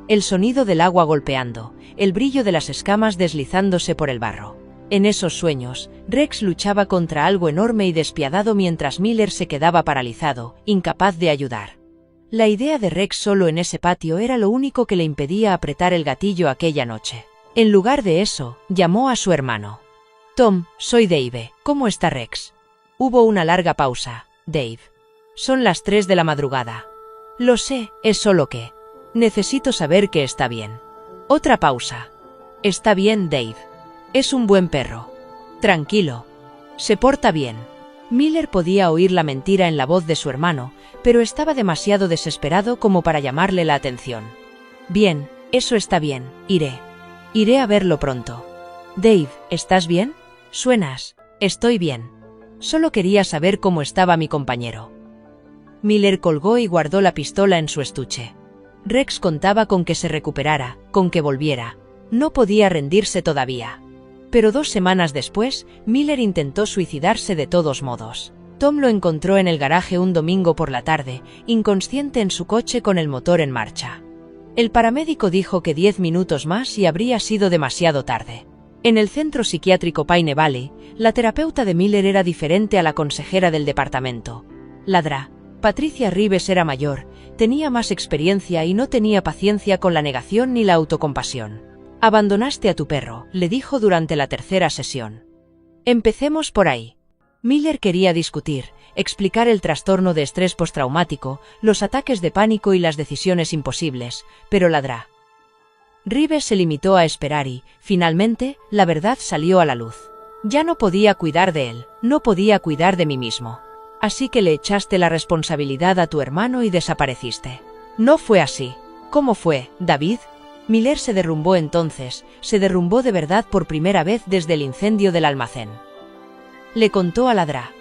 El sonido del agua golpeando, el brillo de las escamas deslizándose por el barro. En esos sueños, Rex luchaba contra algo enorme y despiadado mientras Miller se quedaba paralizado, incapaz de ayudar. La idea de Rex solo en ese patio era lo único que le impedía apretar el gatillo aquella noche. En lugar de eso, llamó a su hermano. «Tom, soy Dave, ¿cómo está Rex?» Hubo una larga pausa. «Dave. Son las 3 de la madrugada. Lo sé, es solo que... necesito saber que está bien». Otra pausa. «Está bien, Dave. Es un buen perro. Tranquilo. Se porta bien». Miller podía oír la mentira en la voz de su hermano, pero estaba demasiado desesperado como para llamarle la atención. «Bien, eso está bien, iré a verlo pronto». «Dave, ¿estás bien? Suenas». «Estoy bien. Solo quería saber cómo estaba mi compañero». Miller colgó y guardó la pistola en su estuche. Rex contaba con que se recuperara, con que volviera. No podía rendirse todavía. Pero 2 semanas después, Miller intentó suicidarse de todos modos. Tom lo encontró en el garaje un domingo por la tarde, inconsciente en su coche con el motor en marcha. El paramédico dijo que 10 minutos más y habría sido demasiado tarde. En el centro psiquiátrico Pine Valley, la terapeuta de Miller era diferente a la consejera del departamento. La Dra. Patricia Rives era mayor, tenía más experiencia y no tenía paciencia con la negación ni la autocompasión. «Abandonaste a tu perro», le dijo durante la 3ª sesión. «Empecemos por ahí». Miller quería discutir, explicar el trastorno de estrés postraumático, los ataques de pánico y las decisiones imposibles, pero la Dra. Reeves se limitó a esperar y, finalmente, la verdad salió a la luz. Ya no podía cuidar de él, no podía cuidar de mí mismo. Así que le echaste la responsabilidad a tu hermano y desapareciste. No fue así. ¿Cómo fue, David? Miller se derrumbó entonces, se derrumbó de verdad por primera vez desde el incendio del almacén. Le contó a Ladra.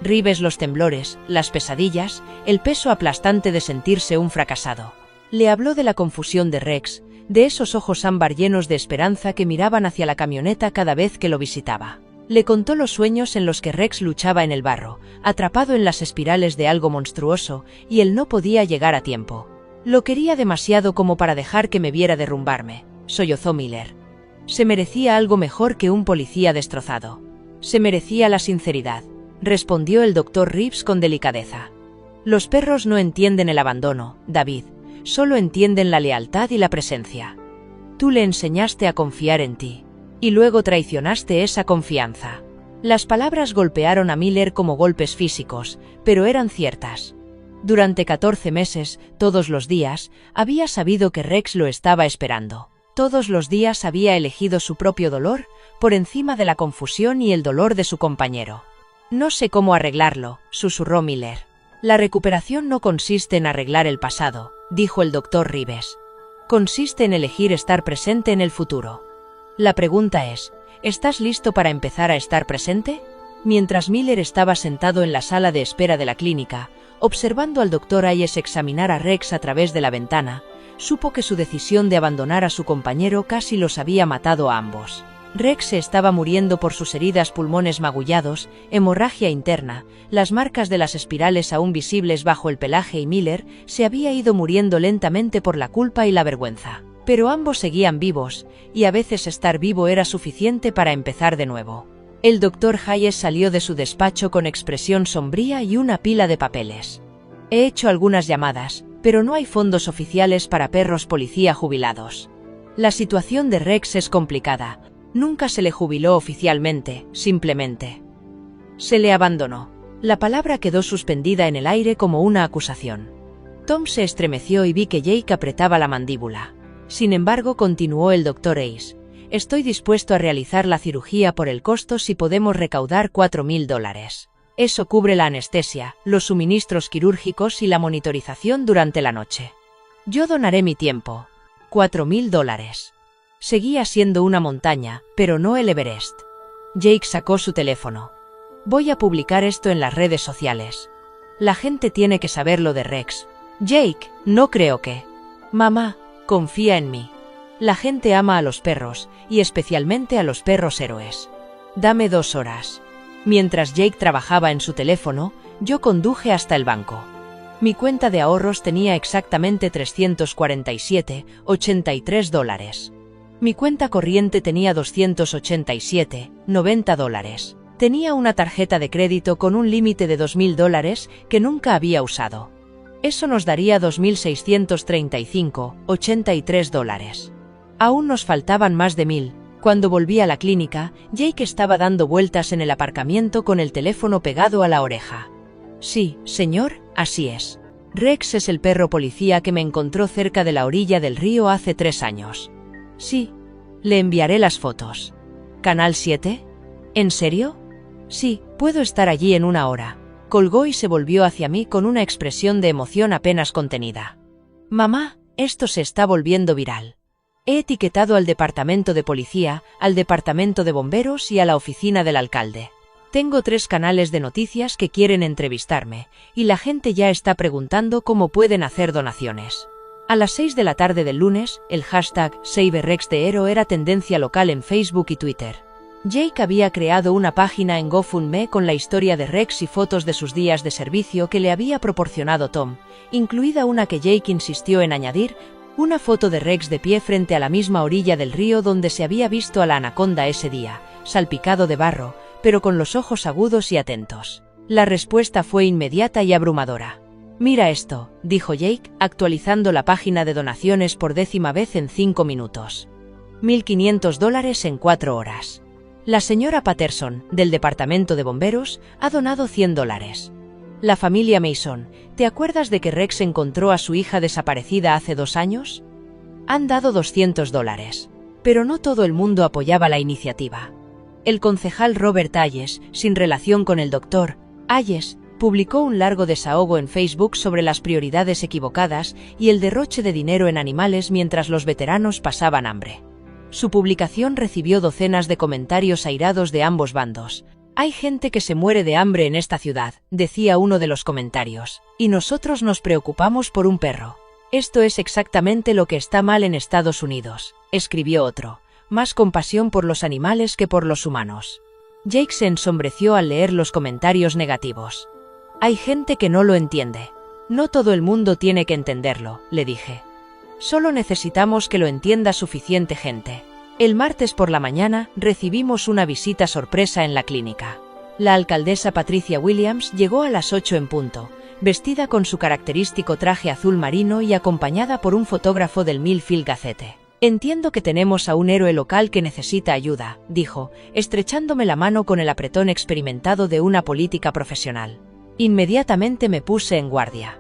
Reeves los temblores, las pesadillas, el peso aplastante de sentirse un fracasado. Le habló de la confusión de Rex, de esos ojos ámbar llenos de esperanza que miraban hacia la camioneta cada vez que lo visitaba. Le contó los sueños en los que Rex luchaba en el barro, atrapado en las espirales de algo monstruoso, y él no podía llegar a tiempo. Lo quería demasiado como para dejar que me viera derrumbarme, sollozó Miller. Se merecía algo mejor que un policía destrozado. Se merecía la sinceridad, respondió el Dr. Reeves con delicadeza. Los perros no entienden el abandono, David, solo entienden la lealtad y la presencia. Tú le enseñaste a confiar en ti. Y luego traicionaste esa confianza. Las palabras golpearon a Miller como golpes físicos, pero eran ciertas. Durante 14 meses, todos los días, había sabido que Rex lo estaba esperando. Todos los días había elegido su propio dolor, por encima de la confusión y el dolor de su compañero. No sé cómo arreglarlo, susurró Miller. La recuperación no consiste en arreglar el pasado, dijo el Dr. Reeves. Consiste en elegir estar presente en el futuro. La pregunta es, ¿estás listo para empezar a estar presente? Mientras Miller estaba sentado en la sala de espera de la clínica, observando al Dr. Hayes examinar a Rex a través de la ventana, supo que su decisión de abandonar a su compañero casi los había matado a ambos. Rex se estaba muriendo por sus heridas, pulmones magullados, hemorragia interna, las marcas de las espirales aún visibles bajo el pelaje, y Miller se había ido muriendo lentamente por la culpa y la vergüenza. Pero ambos seguían vivos, y a veces estar vivo era suficiente para empezar de nuevo. El Dr. Hayes salió de su despacho con expresión sombría y una pila de papeles. He hecho algunas llamadas, pero no hay fondos oficiales para perros policía jubilados. La situación de Rex es complicada. Nunca se le jubiló oficialmente, simplemente. Se le abandonó. La palabra quedó suspendida en el aire como una acusación. Tom se estremeció y vi que Jake apretaba la mandíbula. Sin embargo, continuó el Dr. Hayes. Estoy dispuesto a realizar la cirugía por el costo si podemos recaudar $4.000. Eso cubre la anestesia, los suministros quirúrgicos y la monitorización durante la noche. Yo donaré mi tiempo. $4.000. Seguía siendo una montaña, pero no el Everest. Jake sacó su teléfono. Voy a publicar esto en las redes sociales. La gente tiene que saber lo de Rex. Jake, no creo que... Mamá, confía en mí. La gente ama a los perros, y especialmente a los perros héroes. Dame 2 horas. Mientras Jake trabajaba en su teléfono, yo conduje hasta el banco. Mi cuenta de ahorros tenía exactamente $347,83. Mi cuenta corriente tenía $287,90. Tenía una tarjeta de crédito con un límite de $2.000 que nunca había usado. Eso nos daría $2.635,83. Aún nos faltaban más de 1.000. Cuando volví a la clínica, Jake estaba dando vueltas en el aparcamiento con el teléfono pegado a la oreja. Sí, señor, así es. Rex es el perro policía que me encontró cerca de la orilla del río hace 3 años. Sí. Le enviaré las fotos. ¿Canal 7? ¿En serio? Sí, puedo estar allí en 1 hora. Colgó y se volvió hacia mí con una expresión de emoción apenas contenida. Mamá, esto se está volviendo viral. He etiquetado al departamento de policía, al departamento de bomberos y a la oficina del alcalde. Tengo 3 canales de noticias que quieren entrevistarme, y la gente ya está preguntando cómo pueden hacer donaciones. A las 6 de la tarde del lunes, el hashtag SaveRexTheHero era tendencia local en Facebook y Twitter. Jake había creado una página en GoFundMe con la historia de Rex y fotos de sus días de servicio que le había proporcionado Tom, incluida una que Jake insistió en añadir, una foto de Rex de pie frente a la misma orilla del río donde se había visto a la anaconda ese día, salpicado de barro, pero con los ojos agudos y atentos. La respuesta fue inmediata y abrumadora. Mira esto, dijo Jake, actualizando la página de donaciones por 10ª vez en 5 minutos. $1.500 en 4 horas. La señora Patterson, del departamento de bomberos, ha donado $100. La familia Mason, ¿te acuerdas de que Rex encontró a su hija desaparecida hace 2 años? Han dado $200. Pero no todo el mundo apoyaba la iniciativa. El concejal Robert Ayes, sin relación con el Dr. Ayes, publicó un largo desahogo en Facebook sobre las prioridades equivocadas y el derroche de dinero en animales mientras los veteranos pasaban hambre. Su publicación recibió docenas de comentarios airados de ambos bandos. «Hay gente que se muere de hambre en esta ciudad», decía uno de los comentarios, «y nosotros nos preocupamos por un perro. Esto es exactamente lo que está mal en Estados Unidos», escribió otro, «más compasión por los animales que por los humanos». Jake se ensombreció al leer los comentarios negativos. «Hay gente que no lo entiende. No todo el mundo tiene que entenderlo», le dije. «Solo necesitamos que lo entienda suficiente gente». El martes por la mañana recibimos una visita sorpresa en la clínica. La alcaldesa Patricia Williams llegó a las 8 en punto, vestida con su característico traje azul marino y acompañada por un fotógrafo del Millfield Gazette. «Entiendo que tenemos a un héroe local que necesita ayuda», dijo, estrechándome la mano con el apretón experimentado de una política profesional. Inmediatamente me puse en guardia.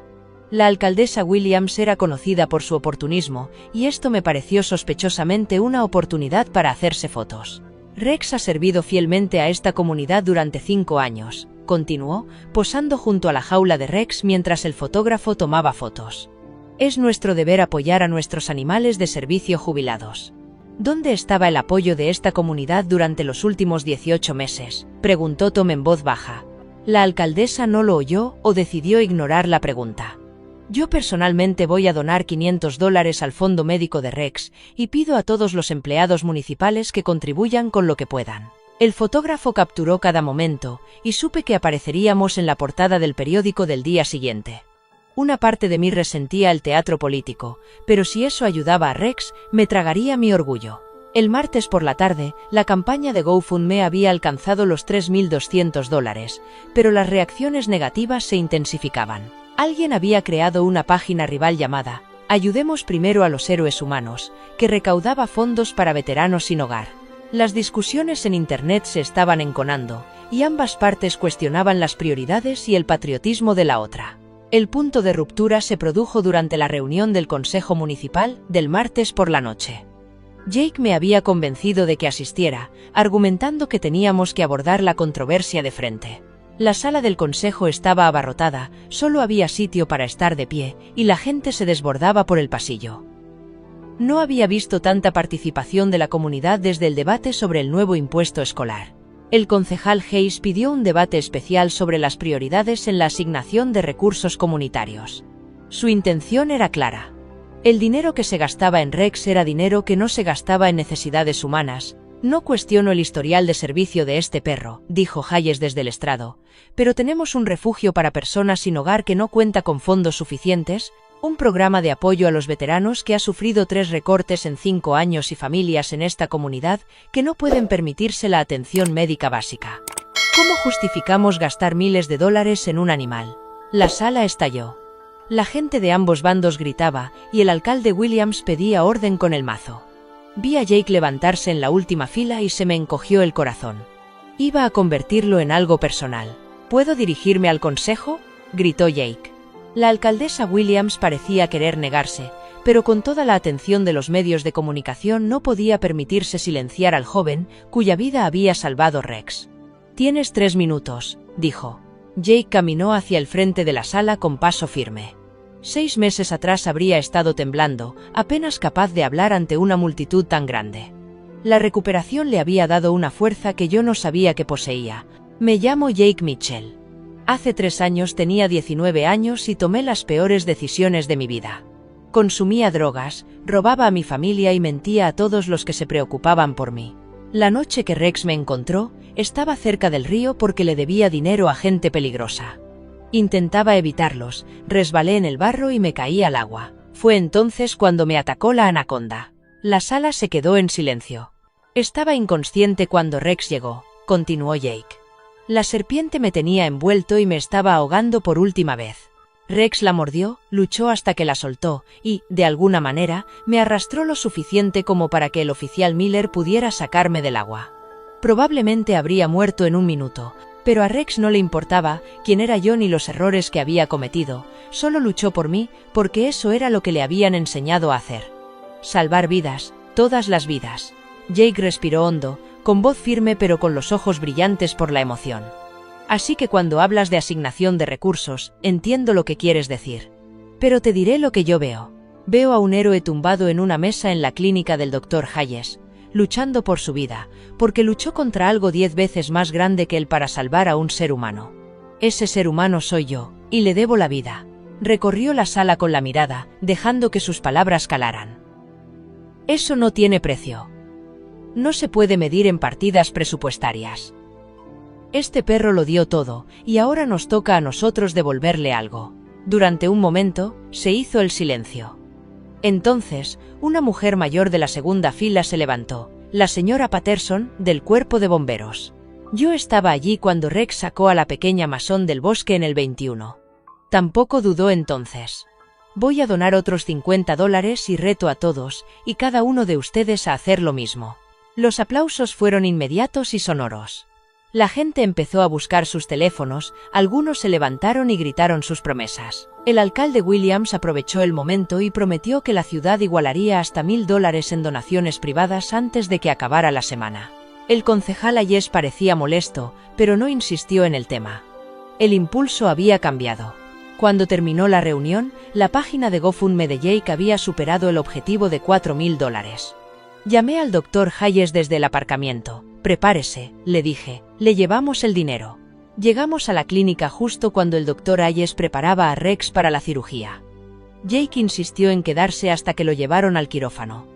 La alcaldesa Williams era conocida por su oportunismo, y esto me pareció sospechosamente una oportunidad para hacerse fotos. «Rex ha servido fielmente a esta comunidad durante 5 años», continuó, posando junto a la jaula de Rex mientras el fotógrafo tomaba fotos. «Es nuestro deber apoyar a nuestros animales de servicio jubilados». «¿Dónde estaba el apoyo de esta comunidad durante los últimos 18 meses?», preguntó Tom en voz baja. La alcaldesa no lo oyó o decidió ignorar la pregunta. «Yo personalmente voy a donar $500 al fondo médico de Rex y pido a todos los empleados municipales que contribuyan con lo que puedan». El fotógrafo capturó cada momento y supe que apareceríamos en la portada del periódico del día siguiente. Una parte de mí resentía el teatro político, pero si eso ayudaba a Rex, me tragaría mi orgullo. El martes por la tarde, la campaña de GoFundMe había alcanzado los $3.200, pero las reacciones negativas se intensificaban. Alguien había creado una página rival llamada «Ayudemos primero a los héroes humanos», que recaudaba fondos para veteranos sin hogar. Las discusiones en Internet se estaban enconando, y ambas partes cuestionaban las prioridades y el patriotismo de la otra. El punto de ruptura se produjo durante la reunión del Consejo Municipal del martes por la noche. Jake me había convencido de que asistiera, argumentando que teníamos que abordar la controversia de frente. La sala del consejo estaba abarrotada, solo había sitio para estar de pie, y la gente se desbordaba por el pasillo. No había visto tanta participación de la comunidad desde el debate sobre el nuevo impuesto escolar. El concejal Hayes pidió un debate especial sobre las prioridades en la asignación de recursos comunitarios. Su intención era clara. El dinero que se gastaba en Rex era dinero que no se gastaba en necesidades humanas. «No cuestiono el historial de servicio de este perro», dijo Hayes desde el estrado, «pero tenemos un refugio para personas sin hogar que no cuenta con fondos suficientes, un programa de apoyo a los veteranos que ha sufrido 3 recortes en 5 años y familias en esta comunidad que no pueden permitirse la atención médica básica. ¿Cómo justificamos gastar miles de dólares en un animal?». La sala estalló. La gente de ambos bandos gritaba y el alcalde Williams pedía orden con el mazo. Vi a Jake levantarse en la última fila y se me encogió el corazón. Iba a convertirlo en algo personal. «¿Puedo dirigirme al consejo?», gritó Jake. La alcaldesa Williams parecía querer negarse, pero con toda la atención de los medios de comunicación no podía permitirse silenciar al joven cuya vida había salvado Rex. «Tienes 3 minutos», dijo. Jake caminó hacia el frente de la sala con paso firme. 6 meses atrás habría estado temblando, apenas capaz de hablar ante una multitud tan grande. La recuperación le había dado una fuerza que yo no sabía que poseía. «Me llamo Jake Mitchell. Hace 3 años tenía 19 años y tomé las peores decisiones de mi vida. Consumía drogas, robaba a mi familia y mentía a todos los que se preocupaban por mí. La noche que Rex me encontró, estaba cerca del río porque le debía dinero a gente peligrosa. Intentaba evitarlos, resbalé en el barro y me caí al agua. Fue entonces cuando me atacó la anaconda». La sala se quedó en silencio. «Estaba inconsciente cuando Rex llegó», continuó Jake. «La serpiente me tenía envuelto y me estaba ahogando por última vez. Rex la mordió, luchó hasta que la soltó y, de alguna manera, me arrastró lo suficiente como para que el oficial Miller pudiera sacarme del agua. Probablemente habría muerto en 1 minuto, pero a Rex no le importaba quién era yo ni los errores que había cometido, solo luchó por mí porque eso era lo que le habían enseñado a hacer. Salvar vidas, todas las vidas. Jake respiró hondo, con voz firme pero con los ojos brillantes por la emoción. Así que cuando hablas de asignación de recursos, entiendo lo que quieres decir. Pero te diré lo que yo veo. Veo a un héroe tumbado en una mesa en la clínica del Dr. Hayes, luchando por su vida, porque luchó contra algo 10 veces más grande que él para salvar a un ser humano. Ese ser humano soy yo, y le debo la vida. Recorrió la sala con la mirada, dejando que sus palabras calaran. Eso no tiene precio. No se puede medir en partidas presupuestarias. Este perro lo dio todo, y ahora nos toca a nosotros devolverle algo. Durante un momento, se hizo el silencio. Entonces, una mujer mayor de la segunda fila se levantó, la señora Patterson, del cuerpo de bomberos. Yo estaba allí cuando Rex sacó a la pequeña masón del bosque en el 21. Tampoco dudó entonces. Voy a donar otros $50 y reto a todos, y cada uno de ustedes a hacer lo mismo. Los aplausos fueron inmediatos y sonoros. La gente empezó a buscar sus teléfonos, algunos se levantaron y gritaron sus promesas. El alcalde Williams aprovechó el momento y prometió que la ciudad igualaría hasta $1000 en donaciones privadas antes de que acabara la semana. El concejal Hayes parecía molesto, pero no insistió en el tema. El impulso había cambiado. Cuando terminó la reunión, la página de GoFundMe de Jake había superado el objetivo de $4000. Llamé al Dr. Hayes desde el aparcamiento. Prepárese, le dije, le llevamos el dinero. Llegamos a la clínica justo cuando el Dr. Hayes preparaba a Rex para la cirugía. Jake insistió en quedarse hasta que lo llevaron al quirófano.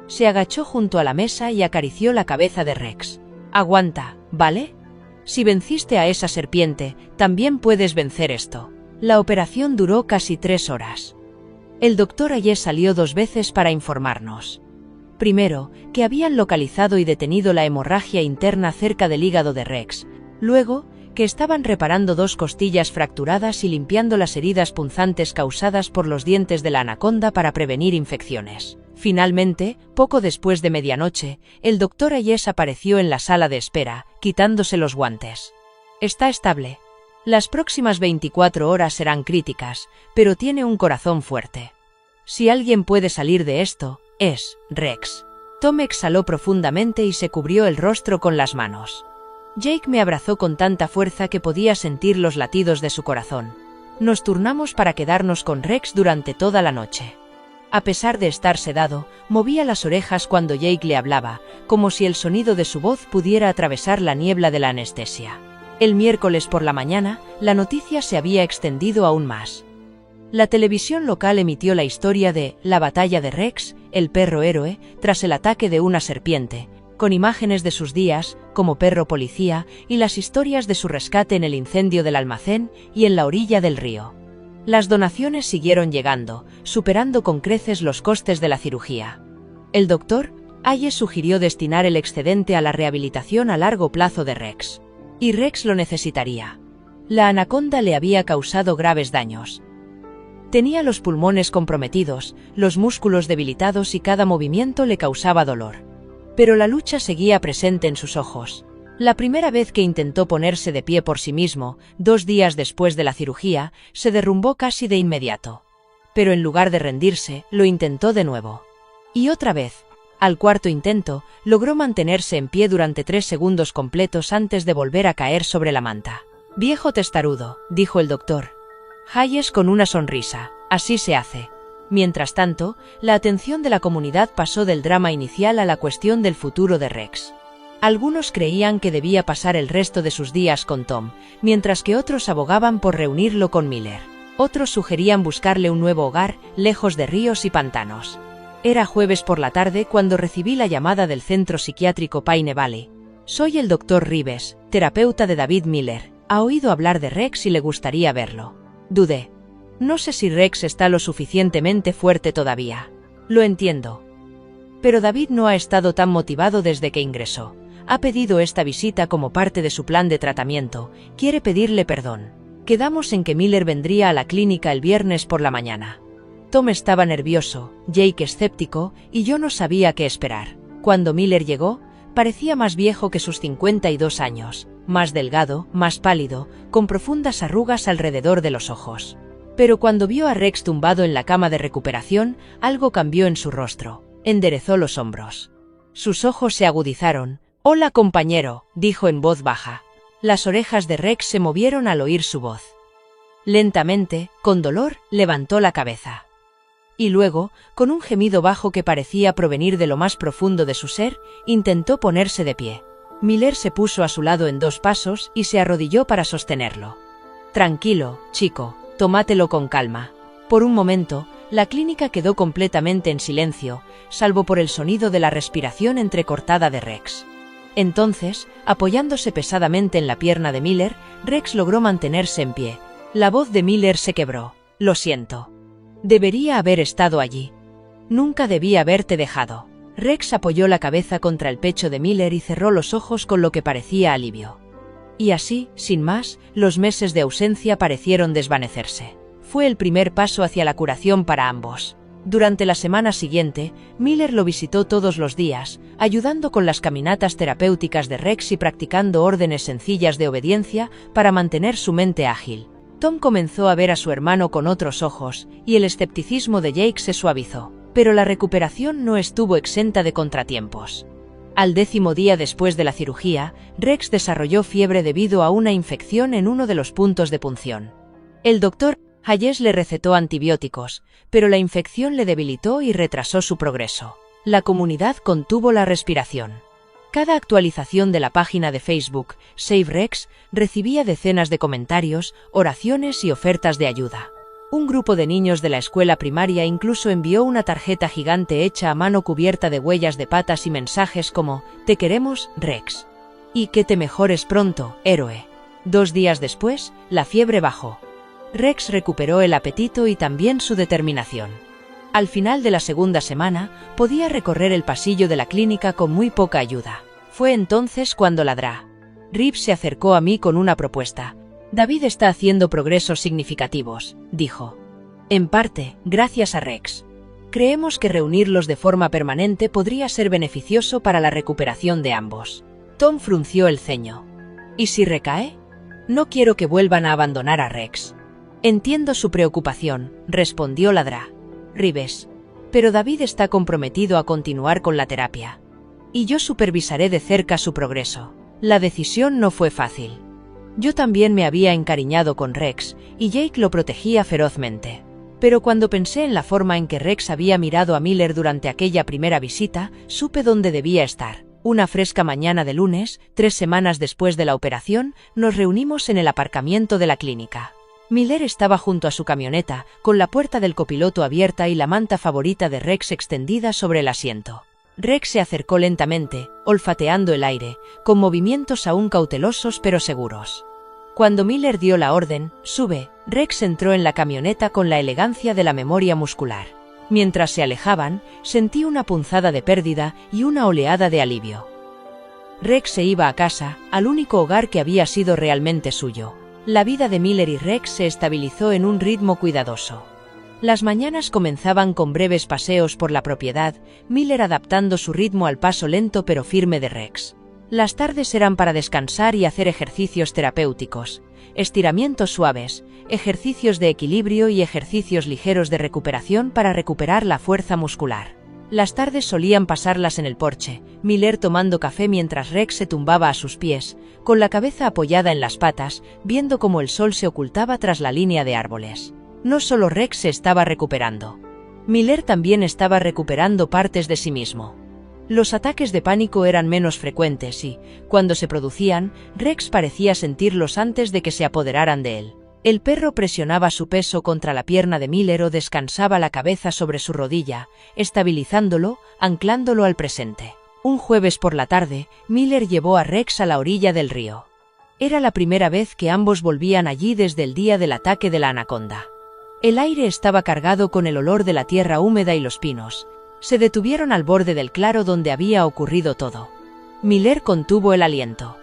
Se agachó junto a la mesa y acarició la cabeza de Rex. Aguanta, ¿vale? Si venciste a esa serpiente, también puedes vencer esto. La operación duró casi 3 horas. El Dr. Hayes salió 2 veces para informarnos. Primero, que habían localizado y detenido la hemorragia interna cerca del hígado de Rex. Luego, que estaban reparando 2 costillas fracturadas y limpiando las heridas punzantes causadas por los dientes de la anaconda para prevenir infecciones. Finalmente, poco después de medianoche, el Dr. Hayes apareció en la sala de espera, quitándose los guantes. Está estable. Las próximas 24 horas serán críticas, pero tiene un corazón fuerte. Si alguien puede salir de esto, es Rex. Tom exhaló profundamente y se cubrió el rostro con las manos. Jake me abrazó con tanta fuerza que podía sentir los latidos de su corazón. Nos turnamos para quedarnos con Rex durante toda la noche. A pesar de estar sedado, movía las orejas cuando Jake le hablaba, como si el sonido de su voz pudiera atravesar la niebla de la anestesia. El miércoles por la mañana, la noticia se había extendido aún más. La televisión local emitió la historia de la batalla de Rex, el perro héroe, tras el ataque de una serpiente, con imágenes de sus días, como perro policía, y las historias de su rescate en el incendio del almacén y en la orilla del río. Las donaciones siguieron llegando, superando con creces los costes de la cirugía. El Dr. Hayes sugirió destinar el excedente a la rehabilitación a largo plazo de Rex. Y Rex lo necesitaría. La anaconda le había causado graves daños. Tenía los pulmones comprometidos, los músculos debilitados y cada movimiento le causaba dolor. Pero la lucha seguía presente en sus ojos. La primera vez que intentó ponerse de pie por sí mismo, 2 días después de la cirugía, se derrumbó casi de inmediato. Pero en lugar de rendirse, lo intentó de nuevo. Y otra vez. Al cuarto intento, logró mantenerse en pie durante 3 segundos completos antes de volver a caer sobre la manta. «Viejo testarudo», dijo el doctor Hayes con una sonrisa. «Así se hace». Mientras tanto, la atención de la comunidad pasó del drama inicial a la cuestión del futuro de Rex. Algunos creían que debía pasar el resto de sus días con Tom, mientras que otros abogaban por reunirlo con Miller. Otros sugerían buscarle un nuevo hogar, lejos de ríos y pantanos. Era jueves por la tarde cuando recibí la llamada del centro psiquiátrico Pine Valley. «Soy el Dr. Rives, terapeuta de David Miller. Ha oído hablar de Rex y le gustaría verlo». Dudé. No sé si Rex está lo suficientemente fuerte todavía. Lo entiendo. Pero David no ha estado tan motivado desde que ingresó. Ha pedido esta visita como parte de su plan de tratamiento. Quiere pedirle perdón. Quedamos en que Miller vendría a la clínica el viernes por la mañana. Tom estaba nervioso, Jake escéptico, y yo no sabía qué esperar. Cuando Miller llegó, parecía más viejo que sus 52 años, más delgado, más pálido, con profundas arrugas alrededor de los ojos. Pero cuando vio a Rex tumbado en la cama de recuperación, algo cambió en su rostro. enderezó los hombros. Sus ojos se agudizaron. «Hola, compañero», dijo en voz baja. Las orejas de Rex se movieron al oír su voz. Lentamente, con dolor, levantó la cabeza. Y luego, con un gemido bajo que parecía provenir de lo más profundo de su ser, intentó ponerse de pie. Miller se puso a su lado en 2 pasos y se arrodilló para sostenerlo. «Tranquilo, chico, tómatelo con calma». Por un momento, la clínica quedó completamente en silencio, salvo por el sonido de la respiración entrecortada de Rex. Entonces, apoyándose pesadamente en la pierna de Miller, Rex logró mantenerse en pie. La voz de Miller se quebró. «Lo siento. Debería haber estado allí. Nunca debí haberte dejado». Rex apoyó la cabeza contra el pecho de Miller y cerró los ojos con lo que parecía alivio. Y así, sin más, los meses de ausencia parecieron desvanecerse. Fue el primer paso hacia la curación para ambos. Durante la semana siguiente, Miller lo visitó todos los días, ayudando con las caminatas terapéuticas de Rex y practicando órdenes sencillas de obediencia para mantener su mente ágil. Tom comenzó a ver a su hermano con otros ojos, y el escepticismo de Jake se suavizó. Pero la recuperación no estuvo exenta de contratiempos. Al 10º día después de la cirugía, Rex desarrolló fiebre debido a una infección en uno de los puntos de punción. El doctor Hayes le recetó antibióticos, pero la infección le debilitó y retrasó su progreso. La comunidad contuvo la respiración. Cada actualización de la página de Facebook, Save Rex, recibía decenas de comentarios, oraciones y ofertas de ayuda. Un grupo de niños de la escuela primaria incluso envió una tarjeta gigante hecha a mano cubierta de huellas de patas y mensajes como «Te queremos, Rex». Y «Que te mejores pronto, héroe». 2 días después, la fiebre bajó. Rex recuperó el apetito y también su determinación. Al final de la segunda semana, podía recorrer el pasillo de la clínica con muy poca ayuda. Fue entonces cuando ladrá. Rip se acercó a mí con una propuesta. «David está haciendo progresos significativos», dijo. «En parte, gracias a Rex. Creemos que reunirlos de forma permanente podría ser beneficioso para la recuperación de ambos». Tom frunció el ceño. «¿Y si recae? No quiero que vuelvan a abandonar a Rex». «Entiendo su preocupación», respondió Ladra. «Ribes. Pero David está comprometido a continuar con la terapia. Y yo supervisaré de cerca su progreso». La decisión no fue fácil. Yo también me había encariñado con Rex, y Jake lo protegía ferozmente. Pero cuando pensé en la forma en que Rex había mirado a Miller durante aquella primera visita, supe dónde debía estar. Una fresca mañana de lunes, 3 semanas después de la operación, nos reunimos en el aparcamiento de la clínica. Miller estaba junto a su camioneta, con la puerta del copiloto abierta y la manta favorita de Rex extendida sobre el asiento. Rex se acercó lentamente, olfateando el aire, con movimientos aún cautelosos pero seguros. Cuando Miller dio la orden, «Sube», Rex entró en la camioneta con la elegancia de la memoria muscular. Mientras se alejaban, sentí una punzada de pérdida y una oleada de alivio. Rex se iba a casa, al único hogar que había sido realmente suyo. La vida de Miller y Rex se estabilizó en un ritmo cuidadoso. Las mañanas comenzaban con breves paseos por la propiedad, Miller adaptando su ritmo al paso lento pero firme de Rex. Las tardes eran para descansar y hacer ejercicios terapéuticos, estiramientos suaves, ejercicios de equilibrio y ejercicios ligeros de recuperación para recuperar la fuerza muscular. Las tardes solían pasarlas en el porche, Miller tomando café mientras Rex se tumbaba a sus pies, con la cabeza apoyada en las patas, viendo cómo el sol se ocultaba tras la línea de árboles. No solo Rex se estaba recuperando. Miller también estaba recuperando partes de sí mismo. Los ataques de pánico eran menos frecuentes y, cuando se producían, Rex parecía sentirlos antes de que se apoderaran de él. El perro presionaba su peso contra la pierna de Miller o descansaba la cabeza sobre su rodilla, estabilizándolo, anclándolo al presente. Un jueves por la tarde, Miller llevó a Rex a la orilla del río. Era la primera vez que ambos volvían allí desde el día del ataque de la anaconda. El aire estaba cargado con el olor de la tierra húmeda y los pinos. Se detuvieron al borde del claro donde había ocurrido todo. Miller contuvo el aliento.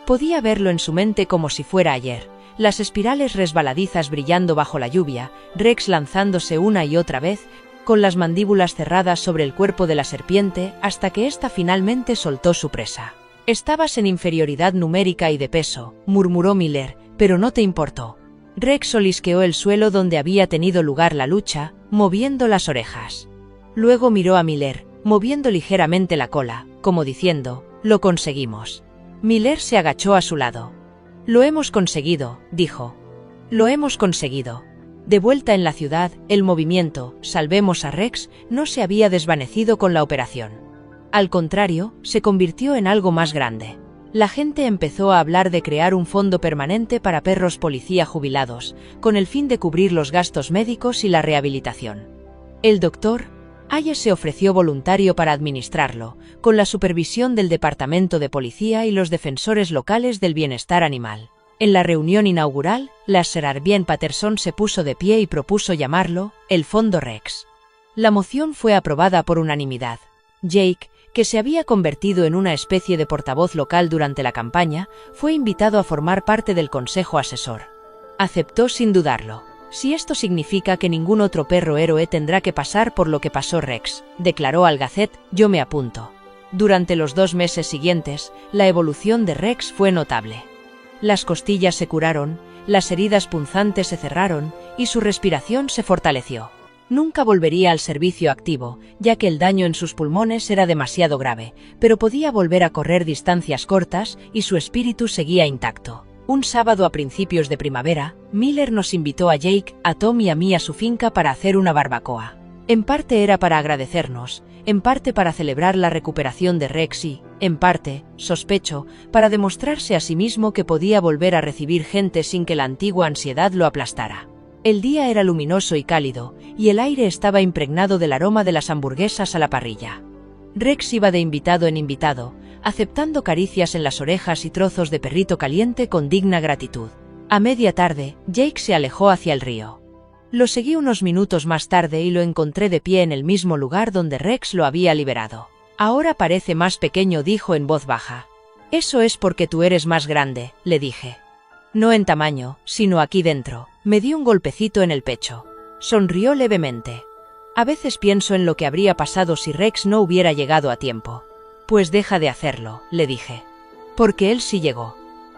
Podía verlo en su mente como si fuera ayer. Las espirales resbaladizas brillando bajo la lluvia, Rex lanzándose una y otra vez, con las mandíbulas cerradas sobre el cuerpo de la serpiente, hasta que ésta finalmente soltó su presa. «Estabas en inferioridad numérica y de peso», murmuró Miller, «pero no te importó». Rex olisqueó el suelo donde había tenido lugar la lucha, moviendo las orejas. Luego miró a Miller, moviendo ligeramente la cola, como diciendo, «Lo conseguimos». Miller se agachó a su lado. «Lo hemos conseguido», dijo. «Lo hemos conseguido». De vuelta en la ciudad, el movimiento «Salvemos a Rex» no se había desvanecido con la operación. Al contrario, se convirtió en algo más grande. La gente empezó a hablar de crear un fondo permanente para perros policía jubilados, con el fin de cubrir los gastos médicos y la rehabilitación. El doctor Hayes se ofreció voluntario para administrarlo, con la supervisión del Departamento de Policía y los defensores locales del bienestar animal. En la reunión inaugural, la Sarah Patterson se puso de pie y propuso llamarlo el Fondo Rex. La moción fue aprobada por unanimidad. Jake, que se había convertido en una especie de portavoz local durante la campaña, fue invitado a formar parte del consejo asesor. Aceptó sin dudarlo. «Si esto significa que ningún otro perro héroe tendrá que pasar por lo que pasó Rex», declaró al Gazette, «yo me apunto». Durante los 2 meses siguientes, la evolución de Rex fue notable. Las costillas se curaron, las heridas punzantes se cerraron y su respiración se fortaleció. Nunca volvería al servicio activo, ya que el daño en sus pulmones era demasiado grave, pero podía volver a correr distancias cortas y su espíritu seguía intacto. Un sábado a principios de primavera, Miller nos invitó a Jake, a Tom y a mí a su finca para hacer una barbacoa. En parte era para agradecernos, en parte para celebrar la recuperación de Rex y, en parte, sospecho, para demostrarse a sí mismo que podía volver a recibir gente sin que la antigua ansiedad lo aplastara. El día era luminoso y cálido, y el aire estaba impregnado del aroma de las hamburguesas a la parrilla. Rex iba de invitado en invitado, aceptando caricias en las orejas y trozos de perrito caliente con digna gratitud. A media tarde, Jake se alejó hacia el río. Lo seguí unos minutos más tarde y lo encontré de pie en el mismo lugar donde Rex lo había liberado. «Ahora parece más pequeño», dijo en voz baja. «Eso es porque tú eres más grande», le dije. «No en tamaño, sino aquí dentro». Me di un golpecito en el pecho. Sonrió levemente. «A veces pienso en lo que habría pasado si Rex no hubiera llegado a tiempo». «Pues deja de hacerlo», le dije. «Porque él sí llegó.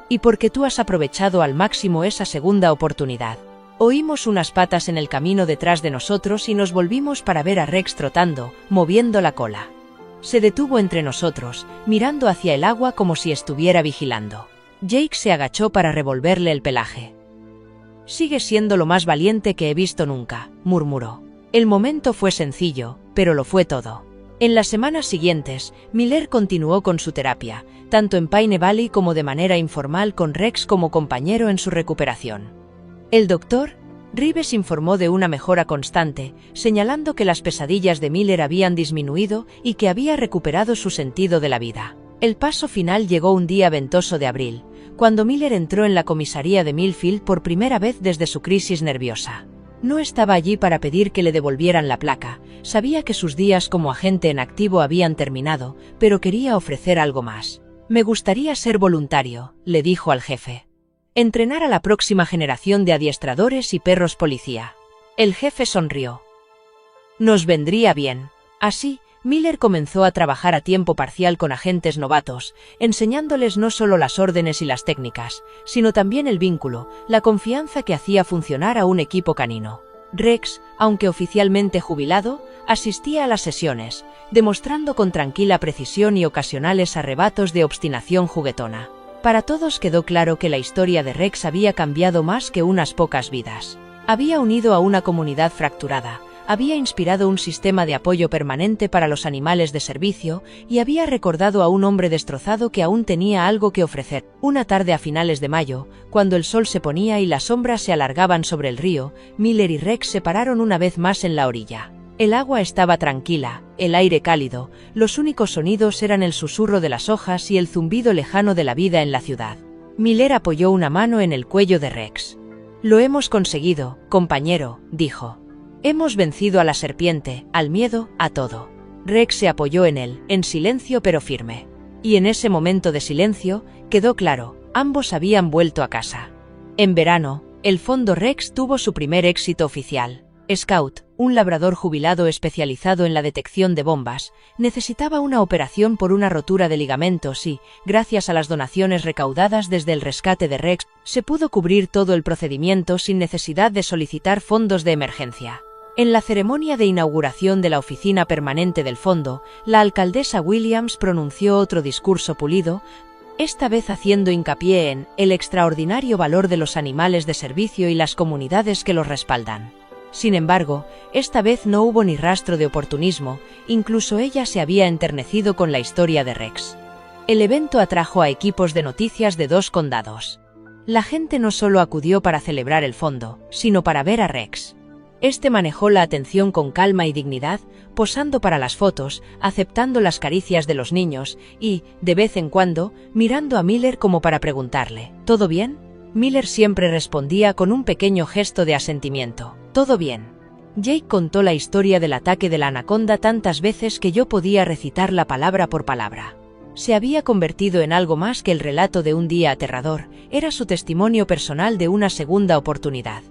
Y porque tú has aprovechado al máximo esa segunda oportunidad». Oímos unas patas en el camino detrás de nosotros y nos volvimos para ver a Rex trotando, moviendo la cola. Se detuvo entre nosotros, mirando hacia el agua como si estuviera vigilando. Jake se agachó para revolverle el pelaje. «Sigue siendo lo más valiente que he visto nunca», murmuró. El momento fue sencillo, pero lo fue todo. En las semanas siguientes, Miller continuó con su terapia, tanto en Pine Valley como de manera informal con Rex como compañero en su recuperación. El doctor Rives informó de una mejora constante, señalando que las pesadillas de Miller habían disminuido y que había recuperado su sentido de la vida. El paso final llegó un día ventoso de abril, cuando Miller entró en la comisaría de Millfield por primera vez desde su crisis nerviosa. No estaba allí para pedir que le devolvieran la placa, sabía que sus días como agente en activo habían terminado, pero quería ofrecer algo más. «Me gustaría ser voluntario», le dijo al jefe. «Entrenar a la próxima generación de adiestradores y perros policía». El jefe sonrió. «Nos vendría bien». Así, Miller comenzó a trabajar a tiempo parcial con agentes novatos, enseñándoles no solo las órdenes y las técnicas, sino también el vínculo, la confianza que hacía funcionar a un equipo canino. Rex, aunque oficialmente jubilado, asistía a las sesiones, demostrando con tranquila precisión y ocasionales arrebatos de obstinación juguetona. Para todos quedó claro que la historia de Rex había cambiado más que unas pocas vidas. Había unido a una comunidad fracturada, había inspirado un sistema de apoyo permanente para los animales de servicio y había recordado a un hombre destrozado que aún tenía algo que ofrecer. Una tarde a finales de mayo, cuando el sol se ponía y las sombras se alargaban sobre el río, Miller y Rex se pararon una vez más en la orilla. El agua estaba tranquila, el aire cálido, los únicos sonidos eran el susurro de las hojas y el zumbido lejano de la vida en la ciudad. Miller apoyó una mano en el cuello de Rex. «Lo hemos conseguido, compañero», dijo. «Hemos vencido a la serpiente, al miedo, a todo». Rex se apoyó en él, en silencio pero firme. Y en ese momento de silencio, quedó claro, ambos habían vuelto a casa. En verano, el Fondo Rex tuvo su primer éxito oficial. Scout, un labrador jubilado especializado en la detección de bombas, necesitaba una operación por una rotura de ligamentos y, gracias a las donaciones recaudadas desde el rescate de Rex, se pudo cubrir todo el procedimiento sin necesidad de solicitar fondos de emergencia. En la ceremonia de inauguración de la oficina permanente del fondo, la alcaldesa Williams pronunció otro discurso pulido, esta vez haciendo hincapié en el extraordinario valor de los animales de servicio y las comunidades que los respaldan. Sin embargo, esta vez no hubo ni rastro de oportunismo, incluso ella se había enternecido con la historia de Rex. El evento atrajo a equipos de noticias de 2 condados. La gente no solo acudió para celebrar el fondo, sino para ver a Rex. Este manejó la atención con calma y dignidad, posando para las fotos, aceptando las caricias de los niños y, de vez en cuando, mirando a Miller como para preguntarle, ¿todo bien? Miller siempre respondía con un pequeño gesto de asentimiento, «Todo bien». Jake contó la historia del ataque de la anaconda tantas veces que yo podía recitarla palabra por palabra. Se había convertido en algo más que el relato de un día aterrador, era su testimonio personal de una segunda oportunidad.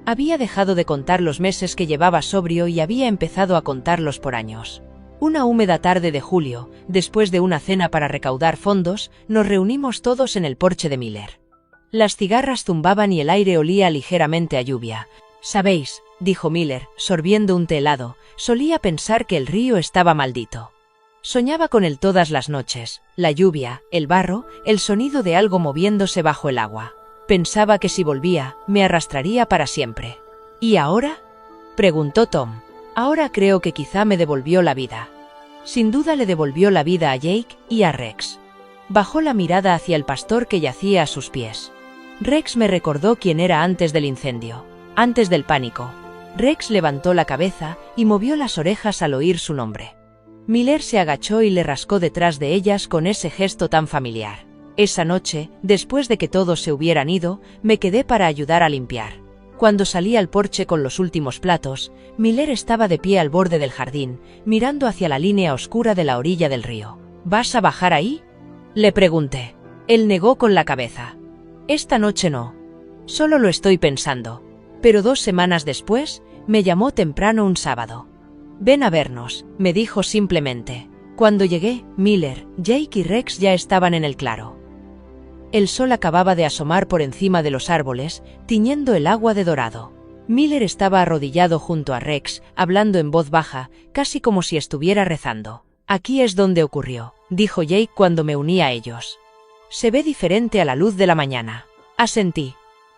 Había dejado de contar los meses que llevaba sobrio y había empezado a contarlos por años. Una húmeda tarde de julio, después de una cena para recaudar fondos, nos reunimos todos en el porche de Miller. Las cigarras zumbaban y el aire olía ligeramente a lluvia. «Sabéis», dijo Miller, sorbiendo un té helado, «solía pensar que el río estaba maldito. Soñaba con él todas las noches, la lluvia, el barro, el sonido de algo moviéndose bajo el agua. Pensaba que si volvía, me arrastraría para siempre». «¿Y ahora?», preguntó Tom. «Ahora creo que quizá me devolvió la vida». Sin duda le devolvió la vida a Jake y a Rex. Bajó la mirada hacia el pastor que yacía a sus pies. «Rex me recordó quién era antes del incendio, antes del pánico». Rex levantó la cabeza y movió las orejas al oír su nombre. Miller se agachó y le rascó detrás de ellas con ese gesto tan familiar. Esa noche, después de que todos se hubieran ido, me quedé para ayudar a limpiar. Cuando salí al porche con los últimos platos, Miller estaba de pie al borde del jardín, mirando hacia la línea oscura de la orilla del río. «¿Vas a bajar ahí?», le pregunté. Él negó con la cabeza. «Esta noche no. Solo lo estoy pensando». Pero 2 semanas después, me llamó temprano un sábado. «Ven a vernos», me dijo simplemente. Cuando llegué, Miller, Jake y Rex ya estaban en el claro. El sol acababa de asomar por encima de los árboles, tiñendo el agua de dorado. Miller estaba arrodillado junto a Rex, hablando en voz baja, casi como si estuviera rezando. «Aquí es donde ocurrió», dijo Jake cuando me uní a ellos. «Se ve diferente a la luz de la mañana». Asentí.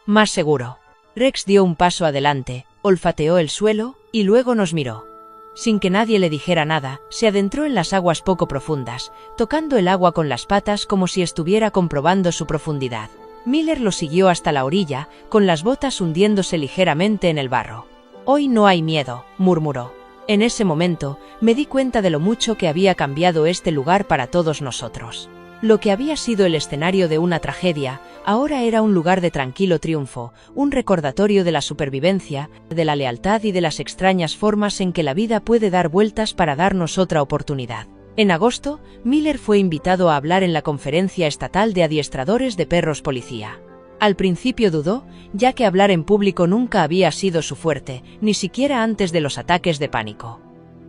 «Más seguro». Rex dio un paso adelante, olfateó el suelo, y luego nos miró. Sin que nadie le dijera nada, se adentró en las aguas poco profundas, tocando el agua con las patas como si estuviera comprobando su profundidad. Miller lo siguió hasta la orilla, con las botas hundiéndose ligeramente en el barro. «Hoy no hay miedo», murmuró. En ese momento, me di cuenta de lo mucho que había cambiado este lugar para todos nosotros. Lo que había sido el escenario de una tragedia, ahora era un lugar de tranquilo triunfo, un recordatorio de la supervivencia, de la lealtad y de las extrañas formas en que la vida puede dar vueltas para darnos otra oportunidad. En agosto, Miller fue invitado a hablar en la Conferencia Estatal de Adiestradores de Perros Policía. Al principio dudó, ya que hablar en público nunca había sido su fuerte, ni siquiera antes de los ataques de pánico.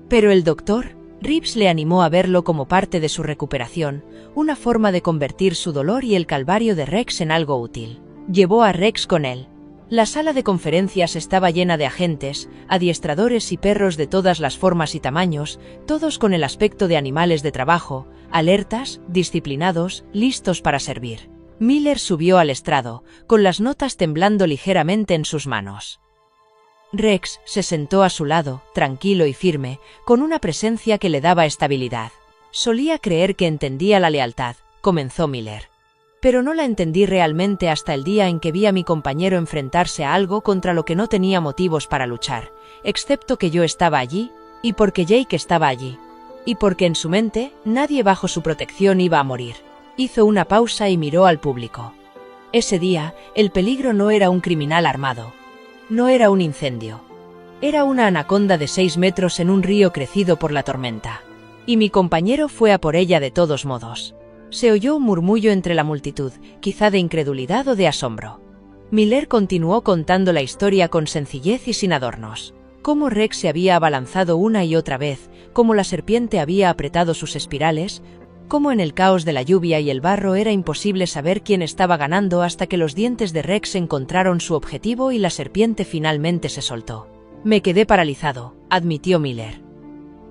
Pero el doctor Reeves le animó a verlo como parte de su recuperación, una forma de convertir su dolor y el calvario de Rex en algo útil. Llevó a Rex con él. La sala de conferencias estaba llena de agentes, adiestradores y perros de todas las formas y tamaños, todos con el aspecto de animales de trabajo, alertas, disciplinados, listos para servir. Miller subió al estrado, con las notas temblando ligeramente en sus manos. Rex se sentó a su lado, tranquilo y firme, con una presencia que le daba estabilidad. «Solía creer que entendía la lealtad», comenzó Miller. «Pero no la entendí realmente hasta el día en que vi a mi compañero enfrentarse a algo contra lo que no tenía motivos para luchar, excepto que yo estaba allí, y porque Jake estaba allí, y porque en su mente, nadie bajo su protección iba a morir». Hizo una pausa y miró al público. Ese día, el peligro no era un criminal armado. No era un incendio. Era una anaconda de 6 metros en un río crecido por la tormenta. Y mi compañero fue a por ella de todos modos. Se oyó un murmullo entre la multitud, quizá de incredulidad o de asombro. Miller continuó contando la historia con sencillez y sin adornos. Cómo Rex se había abalanzado una y otra vez, cómo la serpiente había apretado sus espirales, cómo en el caos de la lluvia y el barro era imposible saber quién estaba ganando hasta que los dientes de Rex encontraron su objetivo y la serpiente finalmente se soltó. Me quedé paralizado, admitió Miller.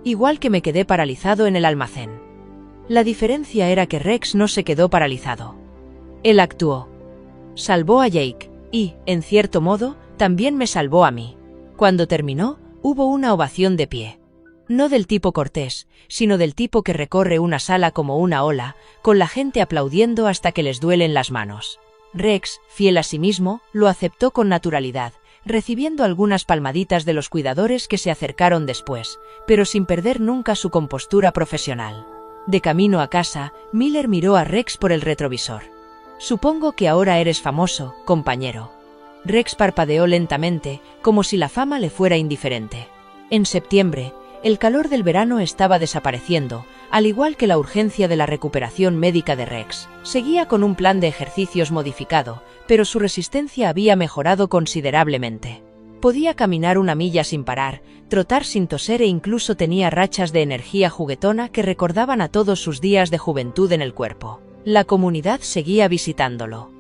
Igual que me quedé paralizado en el almacén. La diferencia era que Rex no se quedó paralizado. Él actuó. Salvó a Jake, y, en cierto modo, también me salvó a mí. Cuando terminó, hubo una ovación de pie. No del tipo cortés, sino del tipo que recorre una sala como una ola, con la gente aplaudiendo hasta que les duelen las manos. Rex, fiel a sí mismo, lo aceptó con naturalidad, recibiendo algunas palmaditas de los cuidadores que se acercaron después, pero sin perder nunca su compostura profesional. De camino a casa, Miller miró a Rex por el retrovisor. Supongo que ahora eres famoso, compañero. Rex parpadeó lentamente, como si la fama le fuera indiferente. En septiembre, el calor del verano estaba desapareciendo, al igual que la urgencia de la recuperación médica de Rex. Seguía con un plan de ejercicios modificado, pero su resistencia había mejorado considerablemente. Podía caminar 1 milla sin parar, trotar sin toser e incluso tenía rachas de energía juguetona que recordaban a todos sus días de juventud en el cuerpo. La comunidad seguía visitándolo.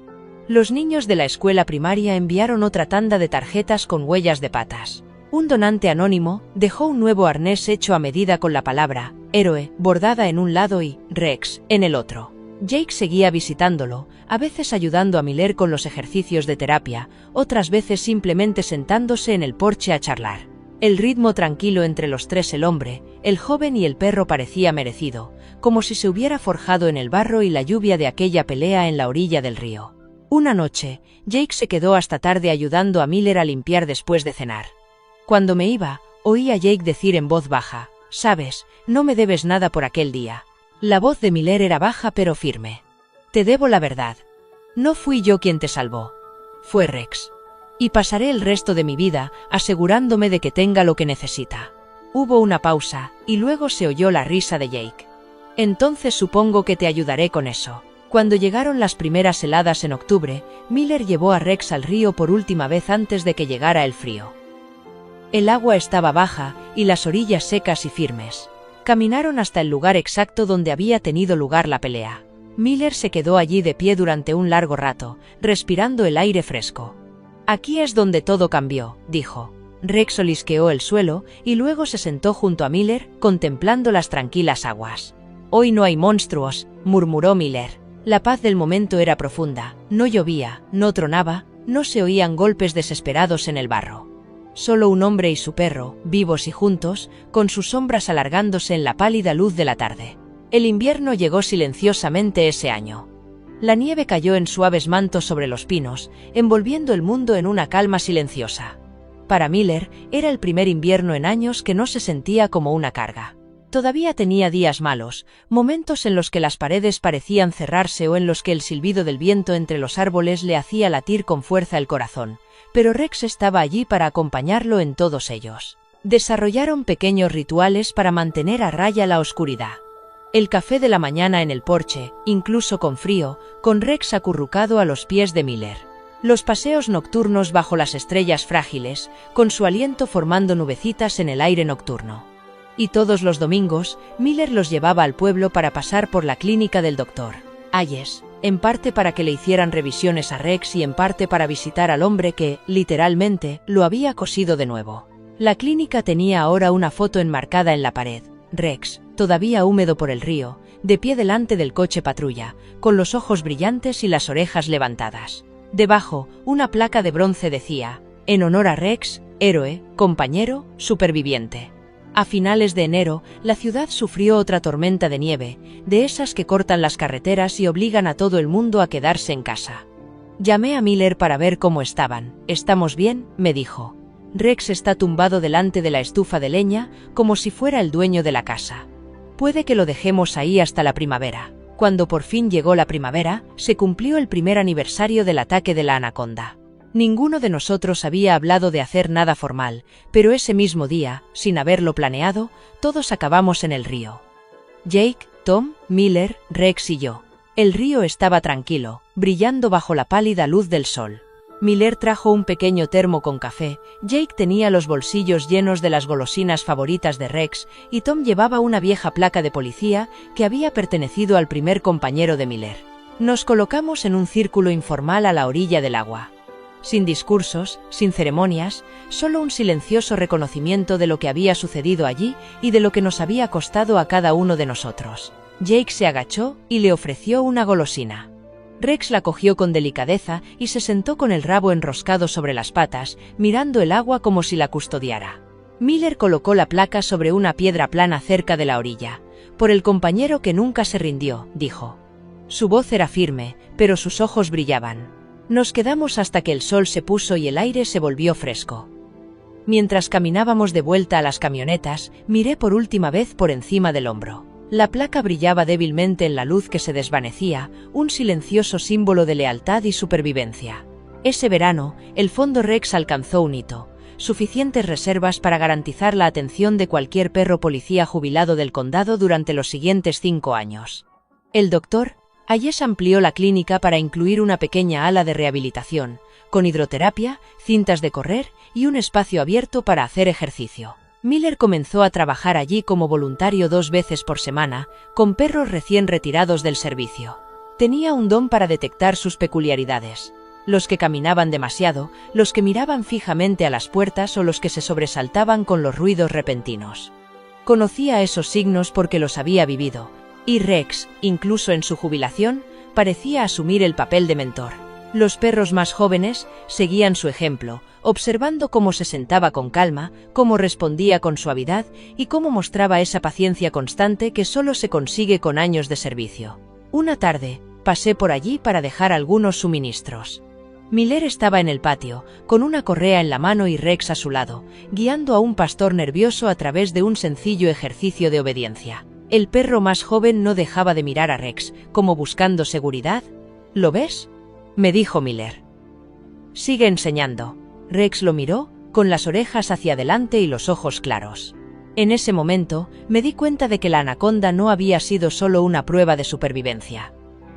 Los niños de la escuela primaria enviaron otra tanda de tarjetas con huellas de patas. Un donante anónimo dejó un nuevo arnés hecho a medida con la palabra «héroe» bordada en un lado y «Rex» en el otro. Jake seguía visitándolo, a veces ayudando a Miller con los ejercicios de terapia, otras veces simplemente sentándose en el porche a charlar. El ritmo tranquilo entre los tres, el hombre, el joven y el perro, parecía merecido, como si se hubiera forjado en el barro y la lluvia de aquella pelea en la orilla del río. Una noche, Jake se quedó hasta tarde ayudando a Miller a limpiar después de cenar. Cuando me iba, oí a Jake decir en voz baja, «Sabes, no me debes nada por aquel día». La voz de Miller era baja pero firme. «Te debo la verdad. No fui yo quien te salvó. Fue Rex. Y pasaré el resto de mi vida asegurándome de que tenga lo que necesita». Hubo una pausa, y luego se oyó la risa de Jake. «Entonces supongo que te ayudaré con eso». Cuando llegaron las primeras heladas en octubre, Miller llevó a Rex al río por última vez antes de que llegara el frío. El agua estaba baja, y las orillas secas y firmes. Caminaron hasta el lugar exacto donde había tenido lugar la pelea. Miller se quedó allí de pie durante un largo rato, respirando el aire fresco. «Aquí es donde todo cambió», dijo. Rex olisqueó el suelo, y luego se sentó junto a Miller, contemplando las tranquilas aguas. «Hoy no hay monstruos», murmuró Miller. La paz del momento era profunda, no llovía, no tronaba, no se oían golpes desesperados en el barro. Solo un hombre y su perro, vivos y juntos, con sus sombras alargándose en la pálida luz de la tarde. El invierno llegó silenciosamente ese año. La nieve cayó en suaves mantos sobre los pinos, envolviendo el mundo en una calma silenciosa. Para Miller, era el primer invierno en años que no se sentía como una carga. Todavía tenía días malos, momentos en los que las paredes parecían cerrarse o en los que el silbido del viento entre los árboles le hacía latir con fuerza el corazón, pero Rex estaba allí para acompañarlo en todos ellos. Desarrollaron pequeños rituales para mantener a raya la oscuridad. El café de la mañana en el porche, incluso con frío, con Rex acurrucado a los pies de Miller. Los paseos nocturnos bajo las estrellas frágiles, con su aliento formando nubecitas en el aire nocturno. Y todos los domingos, Miller los llevaba al pueblo para pasar por la clínica del Dr. Hayes, en parte para que le hicieran revisiones a Rex y en parte para visitar al hombre que, literalmente, lo había cosido de nuevo. La clínica tenía ahora una foto enmarcada en la pared. Rex, todavía húmedo por el río, de pie delante del coche patrulla, con los ojos brillantes y las orejas levantadas. Debajo, una placa de bronce decía, «En honor a Rex, héroe, compañero, superviviente». A finales de enero, la ciudad sufrió otra tormenta de nieve, de esas que cortan las carreteras y obligan a todo el mundo a quedarse en casa. Llamé a Miller para ver cómo estaban. «¿Estamos bien?», me dijo. «Rex está tumbado delante de la estufa de leña, como si fuera el dueño de la casa. Puede que lo dejemos ahí hasta la primavera». Cuando por fin llegó la primavera, se cumplió el primer aniversario del ataque de la anaconda. Ninguno de nosotros había hablado de hacer nada formal, pero ese mismo día, sin haberlo planeado, todos acabamos en el río. Jake, Tom, Miller, Rex y yo. El río estaba tranquilo, brillando bajo la pálida luz del sol. Miller trajo un pequeño termo con café, Jake tenía los bolsillos llenos de las golosinas favoritas de Rex y Tom llevaba una vieja placa de policía que había pertenecido al primer compañero de Miller. Nos colocamos en un círculo informal a la orilla del agua. sin discursos, sin ceremonias, solo un silencioso reconocimiento de lo que había sucedido allí y de lo que nos había costado a cada uno de nosotros. Jake se agachó y le ofreció una golosina. Rex la cogió con delicadeza y se sentó con el rabo enroscado sobre las patas, mirando el agua como si la custodiara. Miller colocó la placa sobre una piedra plana cerca de la orilla. «Por el compañero que nunca se rindió», dijo. Su voz era firme, pero sus ojos brillaban. Nos quedamos hasta que el sol se puso y el aire se volvió fresco. Mientras caminábamos de vuelta a las camionetas, miré por última vez por encima del hombro. La placa brillaba débilmente en la luz que se desvanecía, un silencioso símbolo de lealtad y supervivencia. Ese verano, el Fondo Rex alcanzó un hito: suficientes reservas para garantizar la atención de cualquier perro policía jubilado del condado durante los siguientes 5 años. El Dr. Hayes amplió la clínica para incluir una pequeña ala de rehabilitación, con hidroterapia, cintas de correr y un espacio abierto para hacer ejercicio. Miller comenzó a trabajar allí como voluntario 2 veces por semana, con perros recién retirados del servicio. Tenía un don para detectar sus peculiaridades: los que caminaban demasiado, los que miraban fijamente a las puertas o los que se sobresaltaban con los ruidos repentinos. Conocía esos signos porque los había vivido, y Rex, incluso en su jubilación, parecía asumir el papel de mentor. Los perros más jóvenes seguían su ejemplo, observando cómo se sentaba con calma, cómo respondía con suavidad y cómo mostraba esa paciencia constante que solo se consigue con años de servicio. Una tarde, pasé por allí para dejar algunos suministros. Miller estaba en el patio, con una correa en la mano y Rex a su lado, guiando a un pastor nervioso a través de un sencillo ejercicio de obediencia. El perro más joven no dejaba de mirar a Rex, como buscando seguridad. «¿Lo ves?», me dijo Miller. «Sigue enseñando». Rex lo miró, con las orejas hacia adelante y los ojos claros. En ese momento, me di cuenta de que la anaconda no había sido solo una prueba de supervivencia.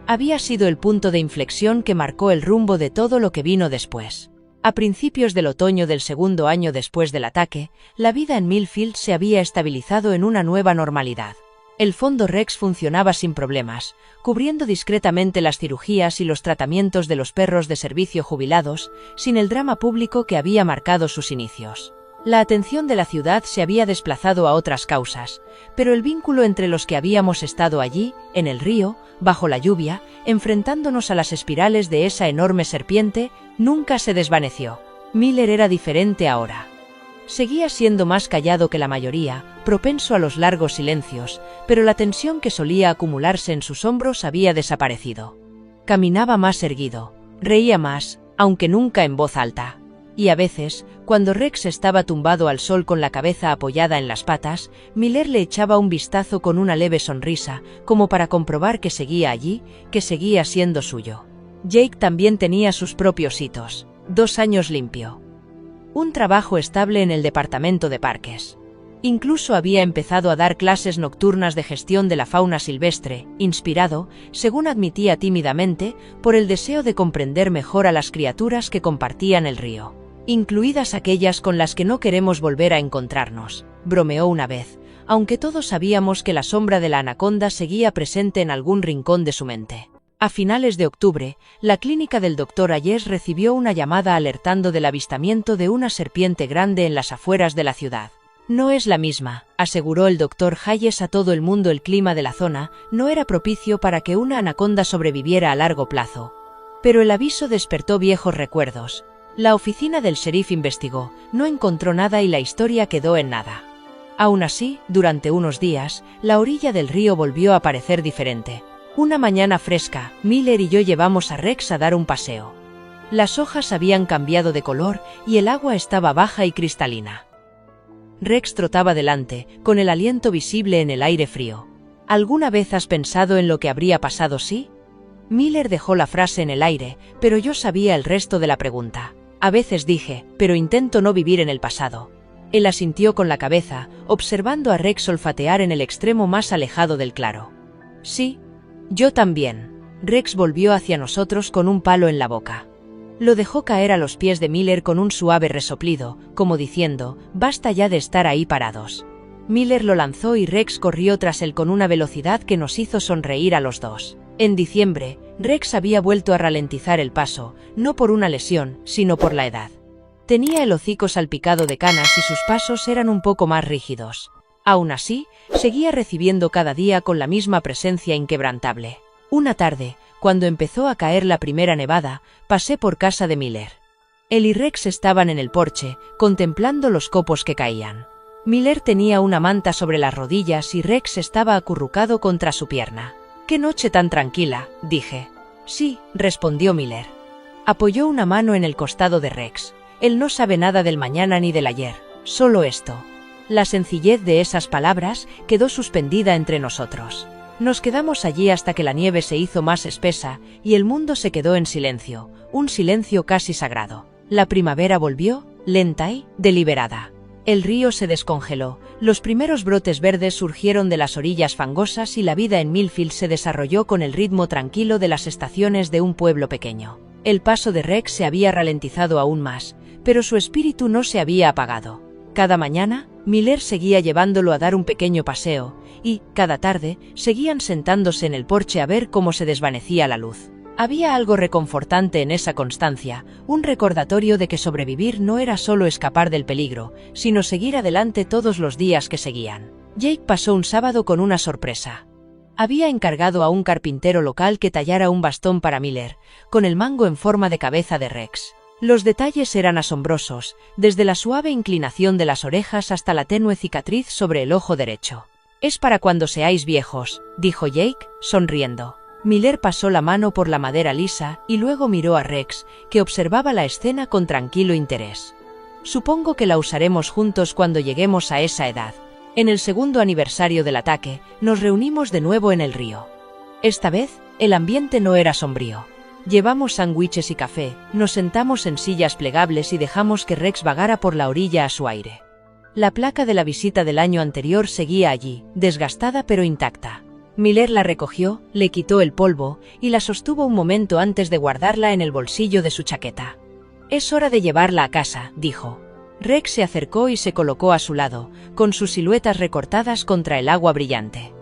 Había sido el punto de inflexión que marcó el rumbo de todo lo que vino después. A principios del otoño del segundo año después del ataque, la vida en Millfield se había estabilizado en una nueva normalidad. El Fondo Rex funcionaba sin problemas, cubriendo discretamente las cirugías y los tratamientos de los perros de servicio jubilados, sin el drama público que había marcado sus inicios. La atención de la ciudad se había desplazado a otras causas, pero el vínculo entre los que habíamos estado allí, en el río, bajo la lluvia, enfrentándonos a las espirales de esa enorme serpiente, nunca se desvaneció. Miller era diferente ahora. Seguía siendo más callado que la mayoría, propenso a los largos silencios, pero la tensión que solía acumularse en sus hombros había desaparecido. Caminaba más erguido, reía más, aunque nunca en voz alta. Y a veces, cuando Rex estaba tumbado al sol con la cabeza apoyada en las patas, Miller le echaba un vistazo con una leve sonrisa, como para comprobar que seguía allí, que seguía siendo suyo. Jake también tenía sus propios hitos. 2 años limpio. Un trabajo estable en el departamento de parques. Incluso había empezado a dar clases nocturnas de gestión de la fauna silvestre, inspirado, según admitía tímidamente, por el deseo de comprender mejor a las criaturas que compartían el río. Incluidas aquellas con las que no queremos volver a encontrarnos, bromeó una vez, aunque todos sabíamos que la sombra de la anaconda seguía presente en algún rincón de su mente. A finales de octubre, la clínica del Dr. Hayes recibió una llamada alertando del avistamiento de una serpiente grande en las afueras de la ciudad. «No es la misma», aseguró el Dr. Hayes a todo el mundo. El clima de la zona no era propicio para que una anaconda sobreviviera a largo plazo. Pero el aviso despertó viejos recuerdos. La oficina del sheriff investigó, no encontró nada y la historia quedó en nada. Aún así, durante unos días, la orilla del río volvió a parecer diferente. Una mañana fresca, Miller y yo llevamos a Rex a dar un paseo. Las hojas habían cambiado de color y el agua estaba baja y cristalina. Rex trotaba delante, con el aliento visible en el aire frío. ¿Alguna vez has pensado en lo que habría pasado si? Miller dejó la frase en el aire, pero yo sabía el resto de la pregunta. A veces dije, pero intento no vivir en el pasado. Él asintió con la cabeza, observando a Rex olfatear en el extremo más alejado del claro. Sí. Yo también. Rex volvió hacia nosotros con un palo en la boca. Lo dejó caer a los pies de Miller con un suave resoplido, como diciendo, «Basta ya de estar ahí parados». Miller lo lanzó y Rex corrió tras él con una velocidad que nos hizo sonreír a los dos. En diciembre, Rex había vuelto a ralentizar el paso, no por una lesión, sino por la edad. Tenía el hocico salpicado de canas y sus pasos eran un poco más rígidos. Aún así, seguía recibiendo cada día con la misma presencia inquebrantable. Una tarde, cuando empezó a caer la primera nevada, pasé por casa de Miller. Él y Rex estaban en el porche, contemplando los copos que caían. Miller tenía una manta sobre las rodillas y Rex estaba acurrucado contra su pierna. «¡Qué noche tan tranquila!», dije. «Sí», respondió Miller. Apoyó una mano en el costado de Rex. «Él no sabe nada del mañana ni del ayer, solo esto». La sencillez de esas palabras quedó suspendida entre nosotros. Nos quedamos allí hasta que la nieve se hizo más espesa y el mundo se quedó en silencio, un silencio casi sagrado. La primavera volvió, lenta y deliberada. El río se descongeló, los primeros brotes verdes surgieron de las orillas fangosas y la vida en Millfield se desarrolló con el ritmo tranquilo de las estaciones de un pueblo pequeño. El paso de Rex se había ralentizado aún más, pero su espíritu no se había apagado. Cada mañana, Miller seguía llevándolo a dar un pequeño paseo, y, cada tarde, seguían sentándose en el porche a ver cómo se desvanecía la luz. Había algo reconfortante en esa constancia, un recordatorio de que sobrevivir no era solo escapar del peligro, sino seguir adelante todos los días que seguían. Jake pasó un sábado con una sorpresa. Había encargado a un carpintero local que tallara un bastón para Miller, con el mango en forma de cabeza de Rex. Los detalles eran asombrosos, desde la suave inclinación de las orejas hasta la tenue cicatriz sobre el ojo derecho. «Es para cuando seáis viejos», dijo Jake, sonriendo. Miller pasó la mano por la madera lisa y luego miró a Rex, que observaba la escena con tranquilo interés. «Supongo que la usaremos juntos cuando lleguemos a esa edad». En el segundo aniversario del ataque, nos reunimos de nuevo en el río. Esta vez, el ambiente no era sombrío. Llevamos sándwiches y café, nos sentamos en sillas plegables y dejamos que Rex vagara por la orilla a su aire. La placa de la visita del año anterior seguía allí, desgastada pero intacta. Miller la recogió, le quitó el polvo y la sostuvo un momento antes de guardarla en el bolsillo de su chaqueta. «Es hora de llevarla a casa», dijo. Rex se acercó y se colocó a su lado, con sus siluetas recortadas contra el agua brillante.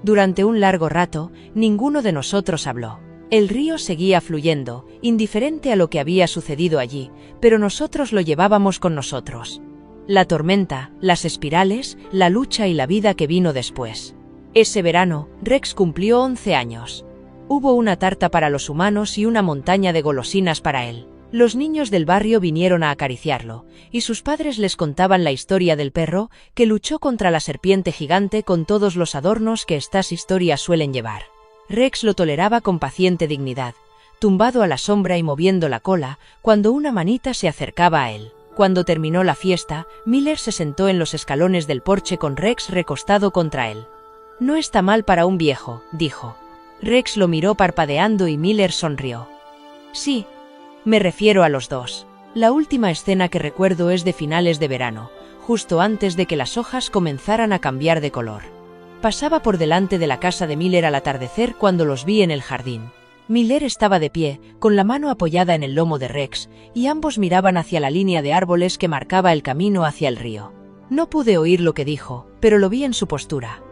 Durante un largo rato, ninguno de nosotros habló. El río seguía fluyendo, indiferente a lo que había sucedido allí, pero nosotros lo llevábamos con nosotros. La tormenta, las espirales, la lucha y la vida que vino después. Ese verano, Rex cumplió 11 años. Hubo una tarta para los humanos y una montaña de golosinas para él. Los niños del barrio vinieron a acariciarlo, y sus padres les contaban la historia del perro que luchó contra la serpiente gigante con todos los adornos que estas historias suelen llevar. Rex lo toleraba con paciente dignidad, tumbado a la sombra y moviendo la cola, cuando una manita se acercaba a él. Cuando terminó la fiesta, Miller se sentó en los escalones del porche con Rex recostado contra él. «No está mal para un viejo», dijo. Rex lo miró parpadeando y Miller sonrió. «Sí, me refiero a los dos. La última escena que recuerdo es de finales de verano, justo antes de que las hojas comenzaran a cambiar de color. Pasaba por delante de la casa de Miller al atardecer cuando los vi en el jardín. Miller estaba de pie, con la mano apoyada en el lomo de Rex, y ambos miraban hacia la línea de árboles que marcaba el camino hacia el río. No pude oír lo que dijo, pero lo vi en su postura.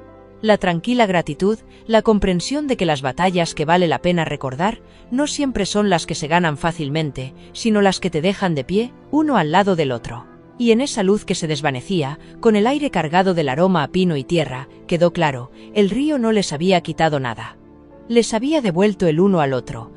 La tranquila gratitud, la comprensión de que las batallas que vale la pena recordar no siempre son las que se ganan fácilmente, sino las que te dejan de pie, uno al lado del otro. Y en esa luz que se desvanecía, con el aire cargado del aroma a pino y tierra, quedó claro, el río no les había quitado nada. Les había devuelto el uno al otro,